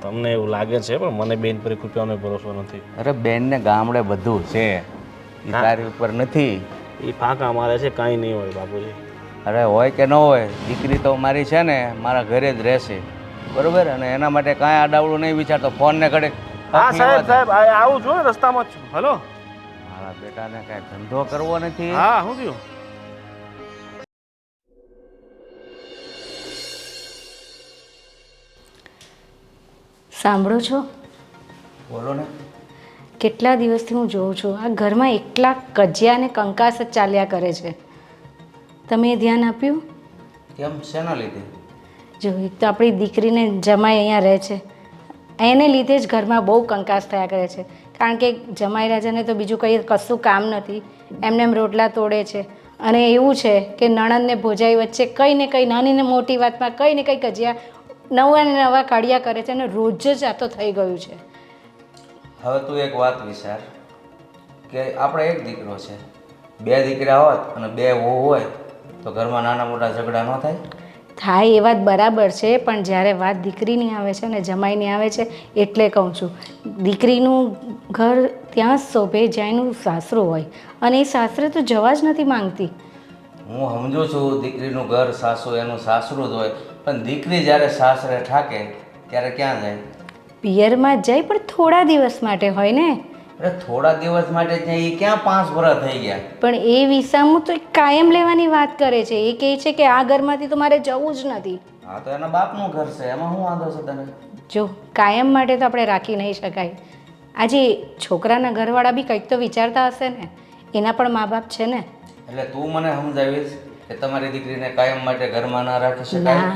તમને એવું લાગે છે, પણ મને બેન પર રૂપિયાનો ભરોસો નથી. અરે બેનને ગામડે બધું છે, એ તારી ઉપર નથી. એ ફાંકા મારે છે, કાંઈ નહીં હોય બાપુજી. અરે હોય કે ન હોય, દીકરી તો મારી છે ને મારા ઘરે જ રહેશે, બરોબર? અને એના માટે કાંઈ આડાવડું નહીં વિચારતો. ફોનને ઘડે હા સાહેબ, સાહેબ આવું છું, રસ્તામાં જ છું. હલો, મારા બેટાને કાંઈ ધંધો કરવો નથી. હા, શું થયું? સાંભળો છો? બોલો ને. કેટલા દિવસથી હું જોઉં છું આ ઘરમાં એકલા કજિયા અને કંકાસ જ ચાલ્યા કરે છે. તમે એ ધ્યાન આપ્યું? કેમ, શેના લીધે? જો એક તો આપણી દીકરીને જમાઈ અહીંયા રહે છે, એને લીધે જ ઘરમાં બહુ કંકાસ થયા કરે છે. કારણ કે જમાઈ રાજાને તો બીજું કંઈ કશું કામ નથી, એમને એમ રોટલા તોડે છે. અને એવું છે કે નણંદને ભોજાઈ વચ્ચે કંઈ ને કંઈ નાની ને મોટી વાતમાં કંઈ ને કંઈ કજિયા નવા ને નવા કાઢ્યા કરે છે, અને રોજ જ આ તો થઈ ગયું છે. હવે તું એક વાત વિચાર કે આપણે એક દીકરો છે, 2 દીકરા હોત અને 2 વહુ હોય તો ઘરમાં નાના મોટા ઝઘડા ન થાય? થાય એ વાત બરાબર છે, પણ જ્યારે વાત દીકરીની આવે છે ને જમાઈની આવે છે એટલે કહું છું, દીકરીનું ઘર ત્યાં જ શોભે જ્યાં એનું સાસરું હોય, અને એ સાસરે તો જવા જ નથી માંગતી. હું સમજુ છું દીકરીનું ઘર સાસુ એનું સાસરું જ હોય, પણ દીકરી જ્યારે સાસરે ઠાકે ત્યારે ક્યાં જાય? પિયરમાં જાય પણ થોડા દિવસ માટે હોય ને. અરે થોડા દિવસ માટે ત્યાં એ ક્યાં 5 વર્ષ થઈ ગયા? પણ એ વિસામું તો કાયમ લેવાની વાત કરે છે. એ કહે છે કે આ ઘરમાંથી તો મારે જવું જ નથી. હા તો એના બાપનું ઘર છે, એમાં શું વાંધો છે તને? જો કાયમ માટે તો આપણે રાખી નહીં શકાય. આજે છોકરાના ઘરવાળા બી કંઈક તો વિચારતા હશે ને, એના પણ મા બાપ છે ને. એટલે તું મને સમજાવીશ કે તમારી દીકરીને કાયમ માટે ઘરમાં ના રાખી શકાય?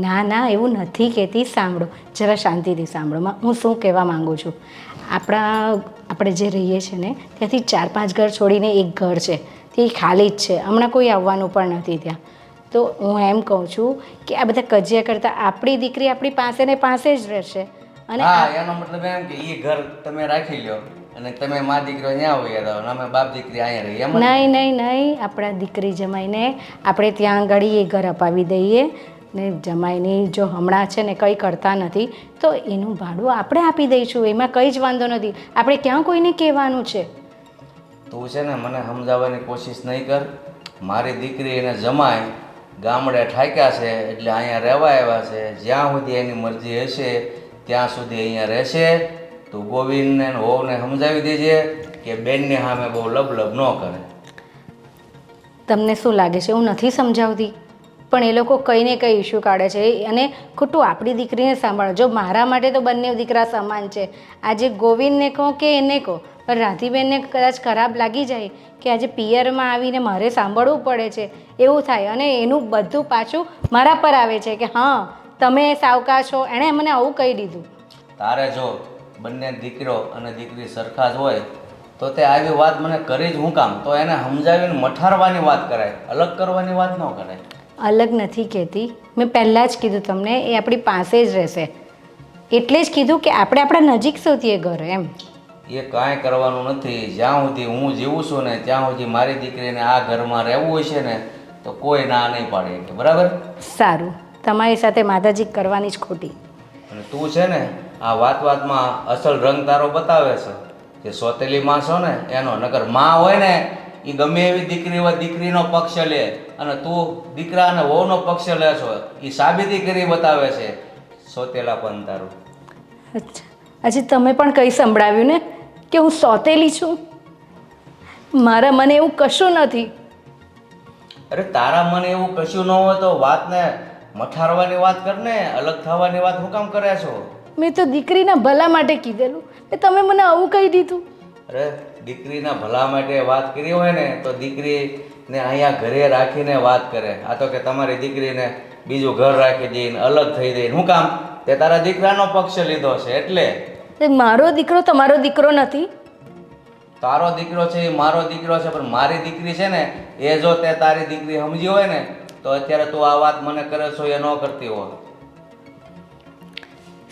ના ના એવું નથી કહેતી. સાંભળો, જરા શાંતિથી સાંભળો. હું શું કહેવા માંગુ છું, આપણે જે રહીએ છીએ ને ત્યાંથી 4-5 ઘર છોડીને એક ઘર છે, તે ખાલી જ છે. હમણાં કોઈ આવવાનું પણ નથી ત્યાં. તો હું એમ કહું છું કે આ બધા કજિયા કરતાં આપણી દીકરી આપણી પાસે ને પાસે જ રહેશે. અને હા, એનો મતલબ એમ કે એ ઘર તમે રાખી લ્યો અને તમે મા દીકરો ત્યાં હોય તો અમે બાપ દીકરી અહીંયા રહીએ એમ? નહીં નહીં નહીં, આપણા દીકરી જમાઈને આપણે ત્યાં આગળ એ ઘર અપાવી દઈએ ને. જમાઈની જો હમણાં છે ને કંઈ કરતા નથી તો એનું ભાડું આપણે આપી દઈશું, એમાં કંઈ જ વાંધો નથી. આપણે ક્યાં કોઈને કહેવાનું છે? તું છે ને મને સમજાવવાની કોશિશ નહીં કર. મારી દીકરી એને જમાય ગામડે ઠાક્યા છે એટલે અહીંયા રહેવા આવ્યા છે. જ્યાં સુધી એની મરજી હશે ત્યાં સુધી અહીંયા રહેશે. તું ગોવિંદને હોવને સમજાવી દેજે કે બેનને સામે બહુ લબલબ ન કરે. તમને શું લાગે છે હું નથી સમજાવતી? પણ એ લોકો કંઈ ને કંઈ ઇસ્યુ કાઢે છે અને ખોટું આપણી દીકરીને સાંભળો. જો મારા માટે તો બંને દીકરા સમાન છે. આજે ગોવિંદને કહો કે એને કહો, પણ રાધીબેનને કદાચ ખરાબ લાગી જાય કે આજે પિયરમાં આવીને મારે સાંભળવું પડે છે એવું થાય, અને એનું બધું પાછું મારા પર આવે છે કે હા તમે સાવકા છો, એણે મને આવું કહી દીધું. તારે જો બંને દીકરો અને દીકરી સરખા જ હોય તો તે આવી વાત મને કરી જ હું કામ? તો એને સમજાવીને મઠારવાની વાત કરાય, અલગ કરવાની વાત ન કરાય. અલગ નથી કહેતી, મેં પહેલાં જ કીધું તમને એ આપણી પાસે જ રહેશે. એટલે જ કીધું કે આપણે આપણા નજીક શોધીએ ઘર એમ. એ કાંઈ કરવાનું નથી. જ્યાં સુધી હું જીવું છું ને ત્યાં સુધી મારી દીકરીને આ ઘરમાં રહેવું હોય છે ને તો કોઈ ના નહીં પાડે કે બરાબર? સારું, તમારી સાથે માતાજી કરવાની જ ખોટી. અને તું છે ને આ વાતમાં અસલ રંગ તારો બતાવે છે. જે સોતેલી માં છો ને એનો, નકર માં હોય ને એ ગમે એવી દીકરી હોય દીકરીનો પક્ષ લે, અને તું દીકરા અને વહુનો પક્ષ લે છો એ સાબિતી કરી બતાવે છે સોતેલા પણ તારું. અચ્છા, આજે તમે પણ કંઈ સંભળાવ્યું ને કે હું સોતેલી છું? મારા મને એવું કશું નથી. અરે તારા મને એવું કશું ન હોય તો વાતને મઠારવાની વાત કર ને, અલગ થવાની વાત શું કામ કરે છો? મેં તો દીકરીના ભલા માટે કીધેલું ને તમે મને આવું કહી દીધું. અરે દીકરીના ભલા માટે વાત કરી હોય ને તો દીકરીને અહીંયા ઘરે રાખીને વાત કરે. આ તો કે તમારી દીકરીને બીજું ઘર રાખી દઈને અલગ થઈ દઈને શું કામ? તે તારા દીકરાનો પક્ષ લીધો છે એટલે. મારો દીકરો તમારો દીકરો નથી. તારો દીકરો છે એ મારો દીકરો છે, પણ મારી દીકરી છે ને એ જો તે તારી દીકરી સમજી હોય ને તો અત્યારે તું આ વાત મને કરે છો એ ન કરતી હોય.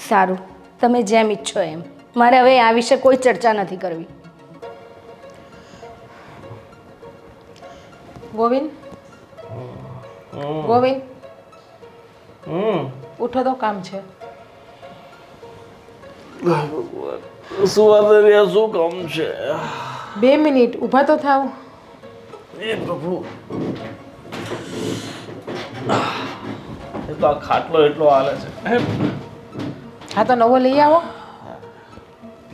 સારું, તમે જેમ ઈચ્છો એમ. મારે હવે આ વિશે કોઈ ચર્ચા નથી કરવી. ગોવિંદ, ગોવિંદ ઉઠો તો કામ છે. શું કામ છે? 2 મિનિટ ઊભા તો થાવ. એ પ્રભુ, એ તો આ ખાટલો એટલો હાલે છે. હા તો નવો લઈ આવો.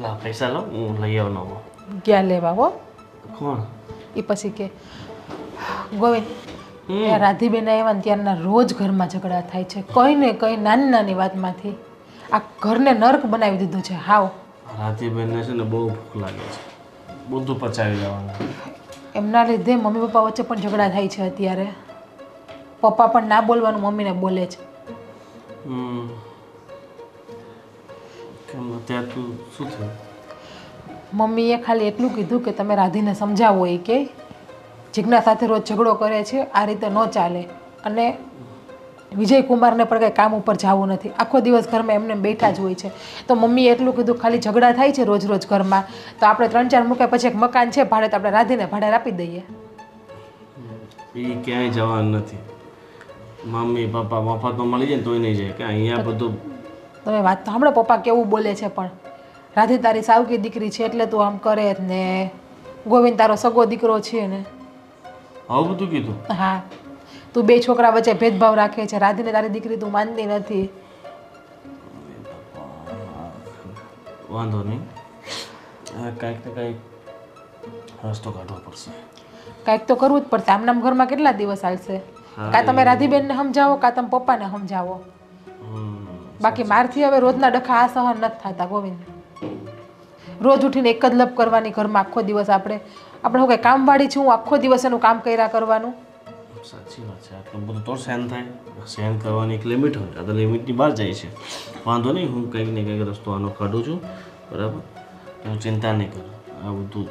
લા પૈસા લો, હું લઈ આવું નવો. ક્યાં લેવા હો? કોણ? એ પછી કે ગોવિંદ, રાધીબેન આવ્યા ને ત્યારના રોજ ઘરમાં ઝઘડા થાય છે, કંઈ ને કંઈ નાની નાની વાતમાંથી. આ ઘરને નર્ક બનાવી દીધું છે હાવ. રાધીબેનને છે ને બહુ ભૂખ લાગે છે, બધું પચાવી લેવાનું. એમના લીધે મમ્મી પપ્પા વચ્ચે પણ ઝઘડા થાય છે અત્યારે. પપ્પા પણ ના બોલવાનું મમ્મીને બોલે છે. કેમ અત્યારે તું શું થયું? મમ્મીએ ખાલી એટલું કીધું કે તમે રાધીને સમજાવો એ કે જીજ્ઞા સાથે રોજ ઝઘડો કરે છે, આ રીતે ન ચાલે. અને વિજયકુમારને પણ કંઈ કામ ઉપર જવું નથી, આખો દિવસ ઘરમાં એમને બેઠા જ હોય છે. તો મમ્મીએ એટલું કીધું ખાલી ઝઘડા થાય છે રોજ રોજ ઘરમાં, તો આપણે 3-4 મૂક્યા પછી એક મકાન છે ભાડે, તો આપણે રાધીને ભાડે આપી દઈએ. એ ક્યાંય જવાનું નથી. મમ્મી પપ્પા મફતમાં મળી જાય ને તોય નહીં જાય કે અહીંયા બધું. તમે વાત તો હમણાં પપ્પા કેવું બોલે છે, પણ રાધી તારી સાવકી દીકરી છે એટલે તું આમ કરે જ ને. ગોવિંદ તારો સગો દીકરો છે ને. આવું બધું કીધું? હા, તું 2 છોકરા વચ્ચે ભેદભાવ રાખે છે. રાધીને તારી દીકરી તું માનતી નથી. વાંધો નહીં, કાંઈક ને કાંઈક રસ્તો કાઢવો પડશે. કાંઈક તો કરવું જ પડશે. આમનામ ઘરમાં કેટલા દિવસ હાલશે? કાં તમે રાધીબેનને સમજાવો કાં તમે પપ્પાને સમજાવો. બાકી મારથી હવે રોજના ડખા આ સહન નથી થતા ગોવિંદ. રોજ ઉઠીને એક જ લપ કરવાની ઘરમાં આખો દિવસ આપણે હું કંઈ કામવાળી છું, હું આખો દિવસ એનું કામ કર્યા કરવાનું. સાચી વાત છે. આટલું બધું તો સહન થાય. સહન કરવાની એક લિમિટ હોય. આ તો લિમિટની બહાર જાય છે. વાંધો નહીં, હું કંઈક ને કંઈક રસ્તો આનો કાઢું છું. બરાબર, હું ચિંતા નહીં કર. આ બધું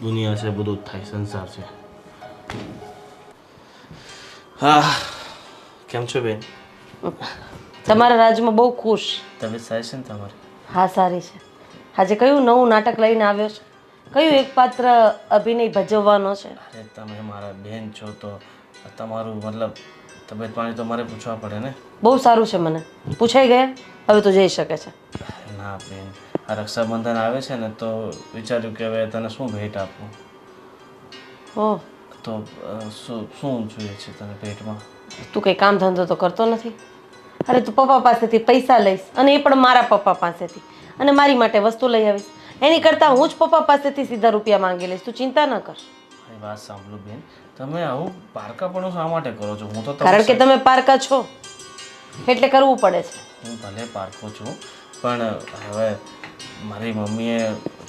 દુનિયા છે, બધું જ થાય, સંસાર છે. હા, કેમ છો બેન? તમારા રાજમાં બહુ ખુશ. તબિયત સારી છે ને તમારી? હા, સારી છે. આજે કયું નવું નાટક લઈને આવ્યો છે? કયું એક પાત્ર અભિનય ભજવવાનો છે? અરે તમે મારા બેન છો તો તમારું મતલબ તબિયત પાણી તો મારે પૂછવા પડે ને. બહુ સારું છે, મને પૂછાઈ ગયા. હવે તો જઈ શકે છે. ના બેન, આ રક્ષાબંધન આવે છે ને તો વિચાર્યું કે હવે તને શું ભેટ આપું. ઓહ, તો શું જોઈએ છે તને ભેટમાં? તું કંઈ કામ ધંધો તો કરતો નથી? અરે તું પપ્પા પાસેથી પૈસા લઈશ, અને એ પણ મારા પપ્પા પાસેથી, અને મારી માટે વસ્તુ લઈ આવીશ. એની કરતાં હું જ પપ્પા પાસેથી સીધા રૂપિયા માંગી લઈશ. તું ચિંતા ન કર. મારી વાત સાંભળો બેન, તમે આવું પારકાપણું શા માટે કરો છો? હું તો કારણ કે તમે પારકા છો એટલે કરવું પડે છે. હું ભલે પારકો છું, પણ હવે મારી મમ્મીએ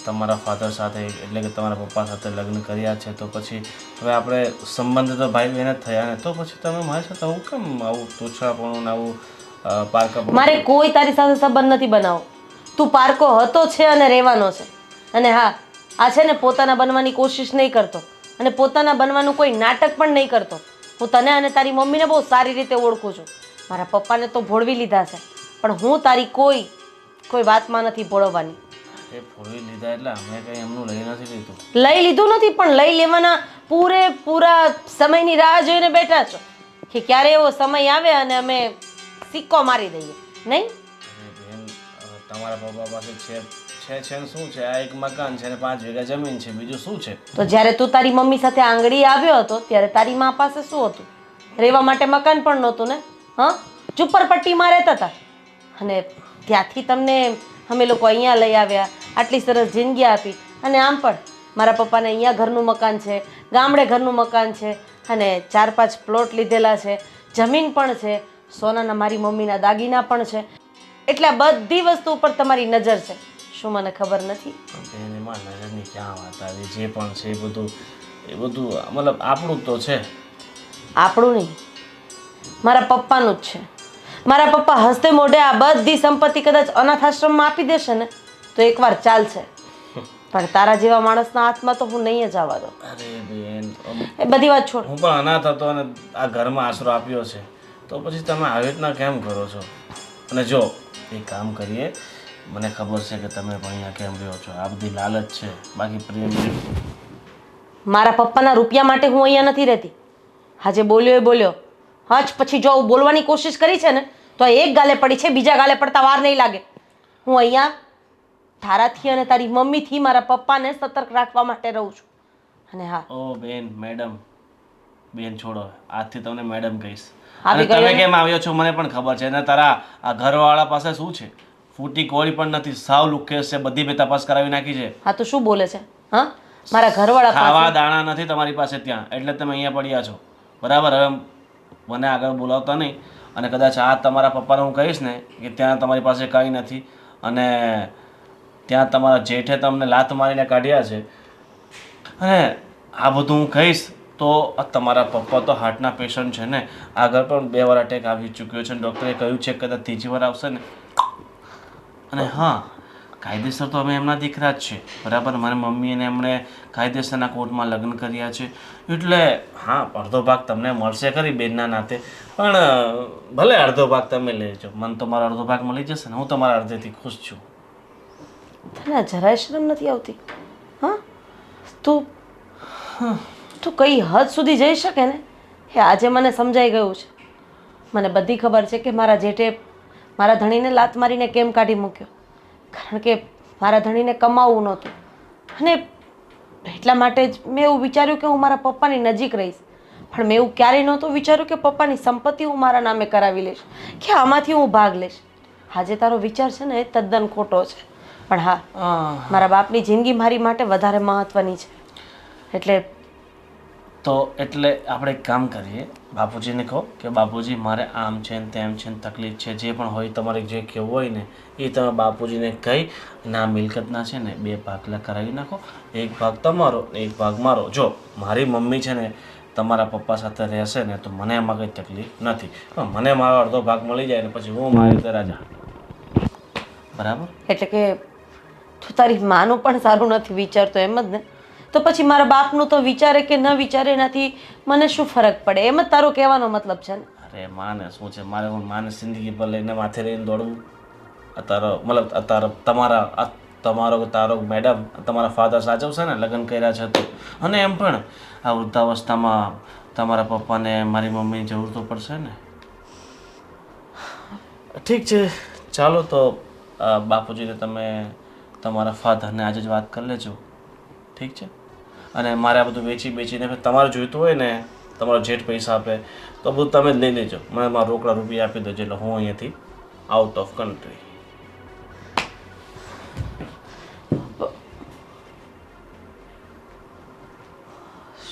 તમારા ફાધર સાથે એટલે કે તમારા પપ્પા સાથે લગ્ન કર્યા છે, તો પછી હવે આપણે સંબંધ તો ભાઈ બહેન જ થયા ને, તો પછી તમે મારી સાથે આવું કેમ આવું તોછડાપણું ને આવું પારકાપણું? મારે કોઈ તારી સાથે સંબંધ નથી બનાવો. તું પારકો હતો છે અને રહેવાનો છે. અને હા, આ છે ને પોતાના બનવાની કોશિશ નહીં કરતો, અને પોતાના બનવાનું કોઈ નાટક પણ નહીં કરતો. હું તને અને તારી મમ્મીને બહુ સારી રીતે ઓળખું છું. મારા પપ્પાને તો ભોળવી લીધા છે, પણ હું તારી કોઈ વાતમાં નથી ભોળવવાની. એ ફોડવી લીધા એટલે અમે કંઈ એમનું લઈ નથી લીધું. લઈ લીધું નથી, પણ લઈ લેવાના પૂરેપૂરા સમયની રાહ જોઈને બેઠા છો કે ક્યારે એવો સમય આવે અને અમે સિક્કો મારી દઈએ. નહીં, બેન, તમારા પપ્પા પાસે છે ને શું છે? આ એક મકાન છે ને 5 વીઘા જમીન છે, બીજું શું છે? તો જ્યારે તું તારી મમ્મી સાથે આંગળી આવ્યો હતો ત્યારે તારી મા પાસે શું હતું? રહેવા માટે મકાન પણ નહોતું ને. હા, ઝુંપડપટ્ટીમાં રહેતા હતા, અને ત્યાંથી તમને અમે લોકો અહીંયા લઈ આવ્યા, આટલી સરસ જિંદગી આપી. અને આમ પણ મારા પપ્પાને અહીંયા ઘરનું મકાન છે, ગામડે ઘરનું મકાન છે, અને 4-5 પ્લોટ લીધેલા છે, જમીન પણ છે, સોનાના મારી મમ્મીના દાગીના પણ છે. એટલે આ બધી વસ્તુ ઉપર તમારી નજર છે. શું મને ખબર નથી? બેન, એમાં નજરની ક્યાં વાત આવી? જે પણ છે એ બધું મતલબ આપણું તો છે. આપણું નહીં, મારા પપ્પાનું જ છે. મારા પપ્પા હસતે મોઢે આ બધી સંપત્તિ કદાચ અનાથ આશ્રમમાં આપી દેશે ને તો એકવાર ચાલશે, પણ તારા જેવા માણસના હાથમાં તો હું નહીં જ આવવા દઉં. અરે બેન, એ બધી વાત છોડ. હું પણ અનાથ હતો અને આ ઘરમાં આશરો આપ્યો છે, તો પછી તમે આવી રીતના કેમ કરો છો? અને જો એ કામ કરીએ, મને ખબર છે કે તમે પણ અહીંયા કેમ રહ્યો છો, આ બધી લાલચ છે, બાકી પ્રેમ મારા પપ્પાના રૂપિયા માટે હું અહીંયા નથી રહેતી. આજે બોલ્યો એ બોલ્યો. હજ પછી જો બોલવાની કોશિશ કરી છે ને તો એક ગાલે પડી છે, બીજા ગાલે પડતા વાર નહીં લાગે. હું અહીંયા તારાથી અને તારી મમ્મીથી મારા પપ્પાને સતર્ક રાખવા માટે રહું છું. અને હા, ઓ બેન, બેન છોડો, આજથી તમને મેડમ કહીશ. આવી અને તમે ગયો ને? કેમ આવ્યો છો મને પણ ખબર છે. અને તારા આ ઘરવાળા પાસે શું છે? ફૂટી કોળી પણ નથી, સાવ લુખ્ખેસ છે, બધી મેં તપાસ કરાવી નાખી છે. હા તો શું બોલે છે? હા, મારા ઘરવાળા ખાવા પાસે દાણા નથી તમારી પાસે ત્યાં, એટલે તમે અહીંયા પડ્યા છો. બરાબર, હવે મને આગળ બોલાવતા નહીં. અને કદાચ આ તમારા પપ્પાને હું કહીશ ને કે ત્યાં તમારી પાસે કંઈ નથી, અને ત્યાં તમારા જેઠે તમને લાત મારીને કાઢ્યા છે, અને આ બધું હું કહીશ તો તમારા પપ્પા તો હાર્ટના પેશન્ટ છે ને, આગળ પણ 2 વાર અટેક આવી ચૂક્યો છે, ડૉક્ટરે કહ્યું છે કે કદાચ 3જી વાર આવશે ને. અને હા, કાયદેસર તો અમે એમના દીકરા જ છે. બરાબર, મારી મમ્મી અને એમણે કાયદેસરના કોર્ટમાં લગ્ન કર્યા છે, એટલે હા, અડધો ભાગ તમને મળશે ખરી બેનના નાતે, પણ ભલે અડધો ભાગ તમે લેજો, મને તો મારો અડધો ભાગ મળી જશે ને. હું તમારા અડધેથી ખુશ છું. તને જરાય શરમ નથી આવતી? હા, તું કઈ હદ સુધી જઈ શકે ને એ આજે મને સમજાઈ ગયું છે. મને બધી ખબર છે કે મારા જેઠે મારા ધણીને લાત મારીને કેમ કાઢી મૂક્યો. કારણ કે મારા ધણીને કમાવવું નહોતું, અને એટલા માટે જ મેં એવું વિચાર્યું કે હું મારા પપ્પાની નજીક રહીશ. પણ મેં એવું ક્યારેય નહોતું વિચાર્યું કે પપ્પાની સંપત્તિ હું મારા નામે કરાવી લઈશ, કે આમાંથી હું ભાગ લઈશ. આજે તારો વિચાર છે ને એ તદ્દન ખોટો છે. પણ હા, મારા બાપની જિંદગી મારી માટે વધારે મહત્વની છે. એટલે આપણે એક કામ કરીએ, બાપુજીને કહો કે બાપુજી મારે આમ છે ને તેમ છે ને તકલીફ છે, જે પણ હોય તમારે જે કહેવું હોય ને એ તમે બાપુજીને કહી અને આ મિલકતના છે ને 2 ભાગલા કરાવી નાખો. એક ભાગ તમારો ને એક ભાગ મારો. જો મારી મમ્મી છે ને તમારા પપ્પા સાથે રહેશે ને તો મને એમાં કંઈ તકલીફ નથી. મને મારો અડધો ભાગ મળી જાય ને પછી હું મારી રીતે રાજા. બરાબર? એટલે કે તું તારી માનું પણ સારું નથી વિચારતો એમ જ ને? તો પછી મારા બાપનું તો વિચારે કે ન વિચારે એનાથી મને શું ફરક પડે, એમ જ તારો કહેવાનો મતલબ છે ને? અરે માને શું છે, મારે હું માને જિંદગી પર લઈને માથે લઈને દોડવું? અત્યારે મતલબ અત્યારે તારો મેડમ તમારા ફાધર સાચવશે ને, લગ્ન કર્યા છે તો. અને એમ પણ આ વૃદ્ધાવસ્થામાં તમારા પપ્પાને મારી મમ્મીની જરૂર તો પડશે ને. ઠીક છે, ચાલો તો બાપુજીને તમે તમારા ફાધરને આજે જ વાત કરી લેજો. ઠીક છે? અને મારે આ બધું વેચીને તમારે જોઈતું હોય ને, તમારો જેટ પૈસા આપે તો બધું તમે જ લઈ લેજો. મને મારા રોકડા રૂપિયા આપી દેજો એટલે હું અહીંયાથી આઉટ ઓફ કન્ટ્રી.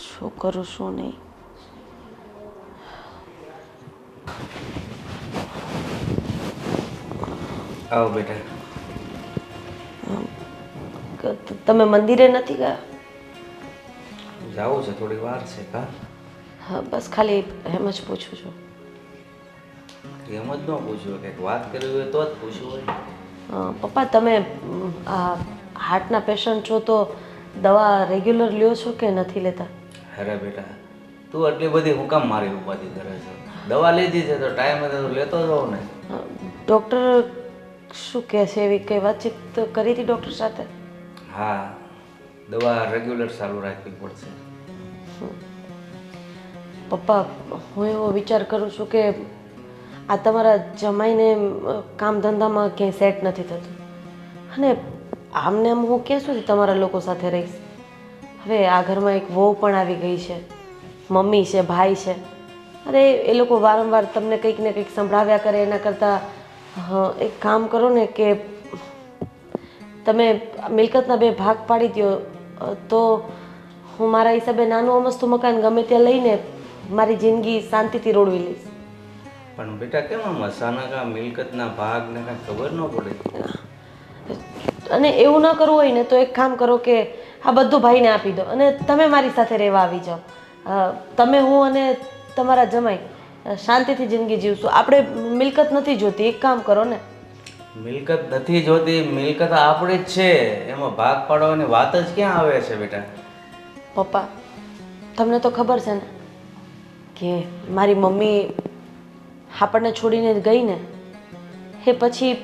શું કરું શું નહીં? આવો બેટા. તમે મંદિરે નથી ગયા? જાવું છે, થોડી વાર છે. કા હા, બસ ખાલી એમ જ પૂછું છું. એમ જ ન પૂછ્યું, કંઈક વાત કરવી હોય તો જ પૂછ્યું હોય. પપ્પા, તમે આ હાર્ટના પેશન્ટ છો તો દવા રેગ્યુલર લ્યો છો કે નથી લેતા? અરે બેટા, તું આટલી બધી હું કામ મારી ઉપાધિ કરે છે? દવા લીધી છે તો ટાઈમે તો લેતો જાઉં ને. ડૉક્ટર શું કહે છે, એવી કંઈ વાતચીત કરી હતી ડૉક્ટર સાથે? હા, દવા રેગ્યુલર ચાલુ રાખવી પડશે. પપ્પા, હું એવો વિચાર કરું છું કે આ તમારા જમાઈને કામ ધંધામાં ક્યાંય સેટ નથી થતું, અને આમને આમ હું ક્યાં સુધી તમારા લોકો સાથે રહીશ? હવે આ ઘરમાં એક વહુ પણ આવી ગઈ છે, મમ્મી છે, ભાઈ છે. અરે એ લોકો વારંવાર તમને કંઈક ને કંઈક સંભળાવ્યા કરે, એના કરતાં એક કામ કરો ને કે તમે મિલકતના 2 ભાગ પાડી દો તો હું મારા હિસાબે નાનું અમસ્તું મકાન ગમે ત્યાં લઈને મારી જિંદગી શાંતિથી રોડવી લઈશ. પણ બેટા, કેમ આમ અચાનક આ મિલકતના ભાગને કાંઈ ખબર ન પડે? અને એવું ન કરવું હોય ને તો એક કામ કરો કે આ બધું ભાઈને આપી દો અને તમે મારી સાથે રહેવા આવી જાઓ. તમે, હું અને તમારા જમાઈ શાંતિથી જિંદગી જીવશું. આપણે મિલકત નથી જોતી, એક કામ કરો ને. મિલકત નથી જોતી, મિલકત આપણી જ છે, એમાં ભાગ પાડવાની વાત જ ક્યાં આવે છે બેટા? પપ્પા, તમને તો ખબર છે ને કે મારી મમ્મી આપણને છોડીને ગઈ ને એ પછી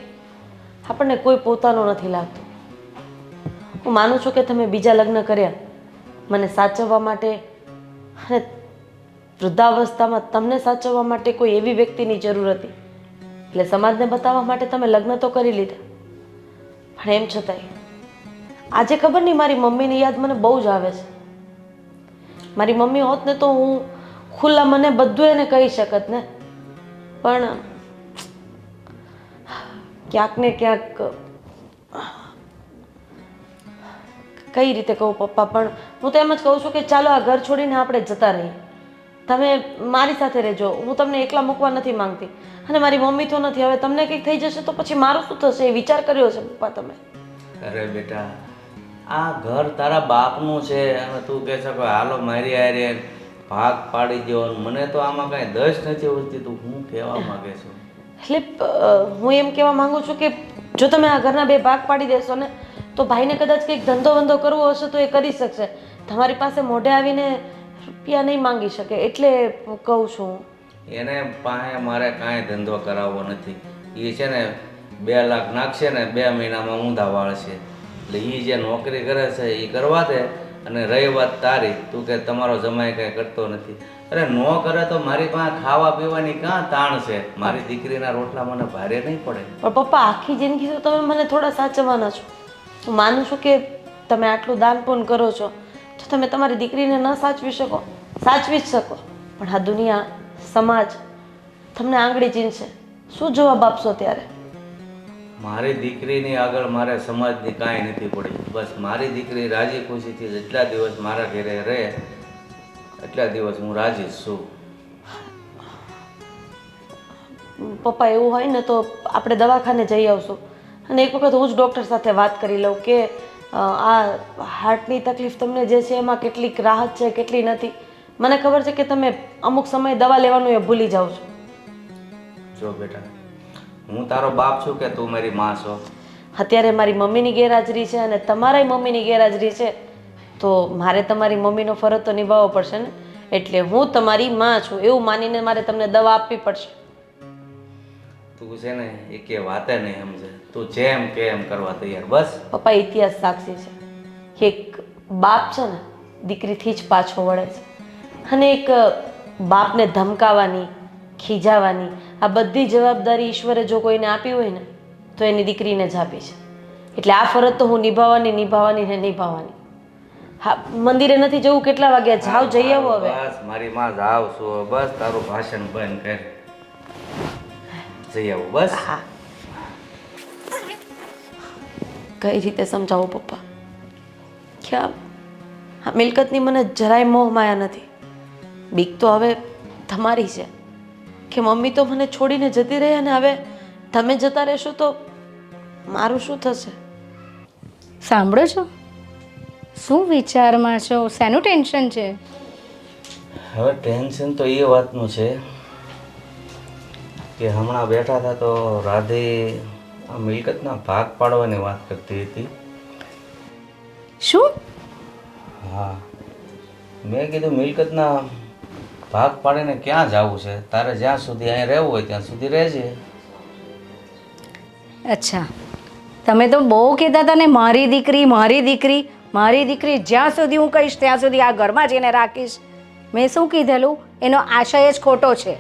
આપણને કોઈ પોતાનો નથી લાગતો. હું માનું છું કે તમે બીજા લગ્ન કર્યા મને સાચવવા માટે, અને વૃદ્ધાવસ્થામાં તમને સાચવવા માટે કોઈ એવી વ્યક્તિની જરૂર હતી એટલે સમાજને બતાવવા માટે તમે લગ્ન તો કરી લીધા. પણ એમ છતાંય આજે ખબર નહીં, મારી મમ્મીની યાદ મને બહુ જ આવે છે. મારી મમ્મી હોત ને તો હું ખુલ્લા મને બધું એને કહી શકત ને, પણ ક્યાંક ને ક્યાંક કઈ રીતે કહું પપ્પા, પણ હું તો એમ જ કહું છું કે ચાલો આ ઘર છોડીને આપણે જતા રહીએ. તમે મારી સાથે રહેજો, હું તમને એકલા મૂકવા નથી માંગતી. અને મારી મમ્મી તો નથી, હવે તમને કંઈક થઈ જશે તો પછી મારું શું થશે એ વિચાર કર્યો છે પપ્પા તમે? અરે બેટા, આ ઘર તારા બાપનું છે અને તું કહે છે કે હાલો મારી હારે ભાગ પાડી દો. મને તો આમાં કાંઈ દસ નથી ઉઠતી. તું હું કહેવા માંગે છું? એટલે હું એમ કહેવા માંગુ છું કે જો તમે આ ઘરના 2 ભાગ પાડી દેશો ને તો ભાઈને કદાચ કંઈક ધંધો વંધો કરવો હશે તો એ કરી શકશે. તમારી પાસે મોઢે આવીને રૂપિયા નહીં માંગી શકે, એટલે કહું છું. એને પાસે મારે કાંઈ ધંધો કરાવવો નથી. એ છે ને 2 લાખ નાખશે ને 2 મહિનામાં ઊંધા વાળશે. એટલે એ જે નોકરી કરે છે એ કરવા દે. અને રહી વાત તારી, તું કે તમારો જમાઈ કાંઈ કરતો નથી. અરે ન કરે તો મારી પાસે ખાવા પીવાની ક્યાં તાણ છે? મારી દીકરીના રોટલા મને ભારે નહીં પડે. પણ પપ્પા, આખી જિંદગી તો તમે મને થોડા સાચવવાના છો. હું માનું છું કે તમે આટલું દાન પુણ્ય કરો છો તો તમે તમારી દીકરીને ન સાચવી શકો, સાચવી જ શકો. પણ આ દુનિયા, સમાજ તમને આંગળી ચીંધશે. શું જવાબ આપશો ત્યારે? મારી દીકરીની આગળ મારે સમાજની કાંઈ નથી પડી. બસ મારી દીકરી રાજી ખુશીથી જેટલા દિવસ મારા ઘરે રહે એટલા દિવસ હું રાજી જ છું. પપ્પા એવું હોય ને તો આપણે દવાખાને જઈ આવશું અને એક વખત હું જ ડૉક્ટર સાથે વાત કરી લઉં કે આ હાર્ટની તકલીફ તમને જે છે એમાં કેટલીક રાહત છે કેટલી નથી. મને ખબર છે કે તમે અમુક સમયે દવા લેવાનું એ ભૂલી જાઓ છો. જો બેટા, હું તારો બાપ છું કે તું મારી માં છો? અત્યારે મારી મમ્મીની ગેરહાજરી છે અને તમારાય મમ્મીની ગેરહાજરી છે તો મારે તમારી મમ્મીનો ફરજ તો નિભાવવો પડશે ને. એટલે હું તમારી માં છું એવું માનીને મારે તમને દવા આપવી પડશે. તું છે ને એકે વાતે નહીં સમજે. તું જેમ કે એમ કરવા તૈયાર. બસ પપ્પા ઇતિહાસ સાક્ષી છે કે એક બાપ છે ને દીકરીથી જ પાછો વળે છે અને એક બાપને ધમકાવાની ખીજાવાની આ બધી જવાબદારી ઈશ્વરે જો કોઈને આપી હોય ને તો એની દીકરીને જ આપી છે. એટલે આ ફરજ તો હું નિભાવવાની. હા, મંદિરે નથી જવું, કેટલા વાગ્યા? જાઓ, જઈ આવો હવે. બસ મારી માં જાવ છું. બસ તારું ભાષણ બંધ કર, જઈ આવું. બસ હા, કઈ રીતે સમજાવું પપ્પા કે આ મિલકતની મને જરાય મોહ માયા નથી. બીક તો હવે તમારી છે કે મમ્મી તો મને છોડીને જતી રહી અને હવે તમે જતા રહેશો તો મારું શું થશે? સાંભળો છો, શું વિચારમાં છો? શેનું ટેન્શન છે? હવે ટેન્શન તો એ વાતનું છે કે હમણાં બેઠા હતા તો રાધે આ મિલકતના ભાગ પાડવાની વાત કરતી હતી. શું? હા, મેં કીધું મિલકતના ભાગ પાડીને ક્યાં જવું છે? તારે જ્યાં સુધી અહીં રહેવું હોય ત્યાં સુધી રહેજે. અચ્છા, તમે તો બહુ કહેતા હતા ને મારી દીકરી જ્યાં સુધી હું કહીશ ત્યાં સુધી આ ઘરમાં જ એને રાખીશ. મેં શું કીધેલું? એનો આશય જ ખોટો છે.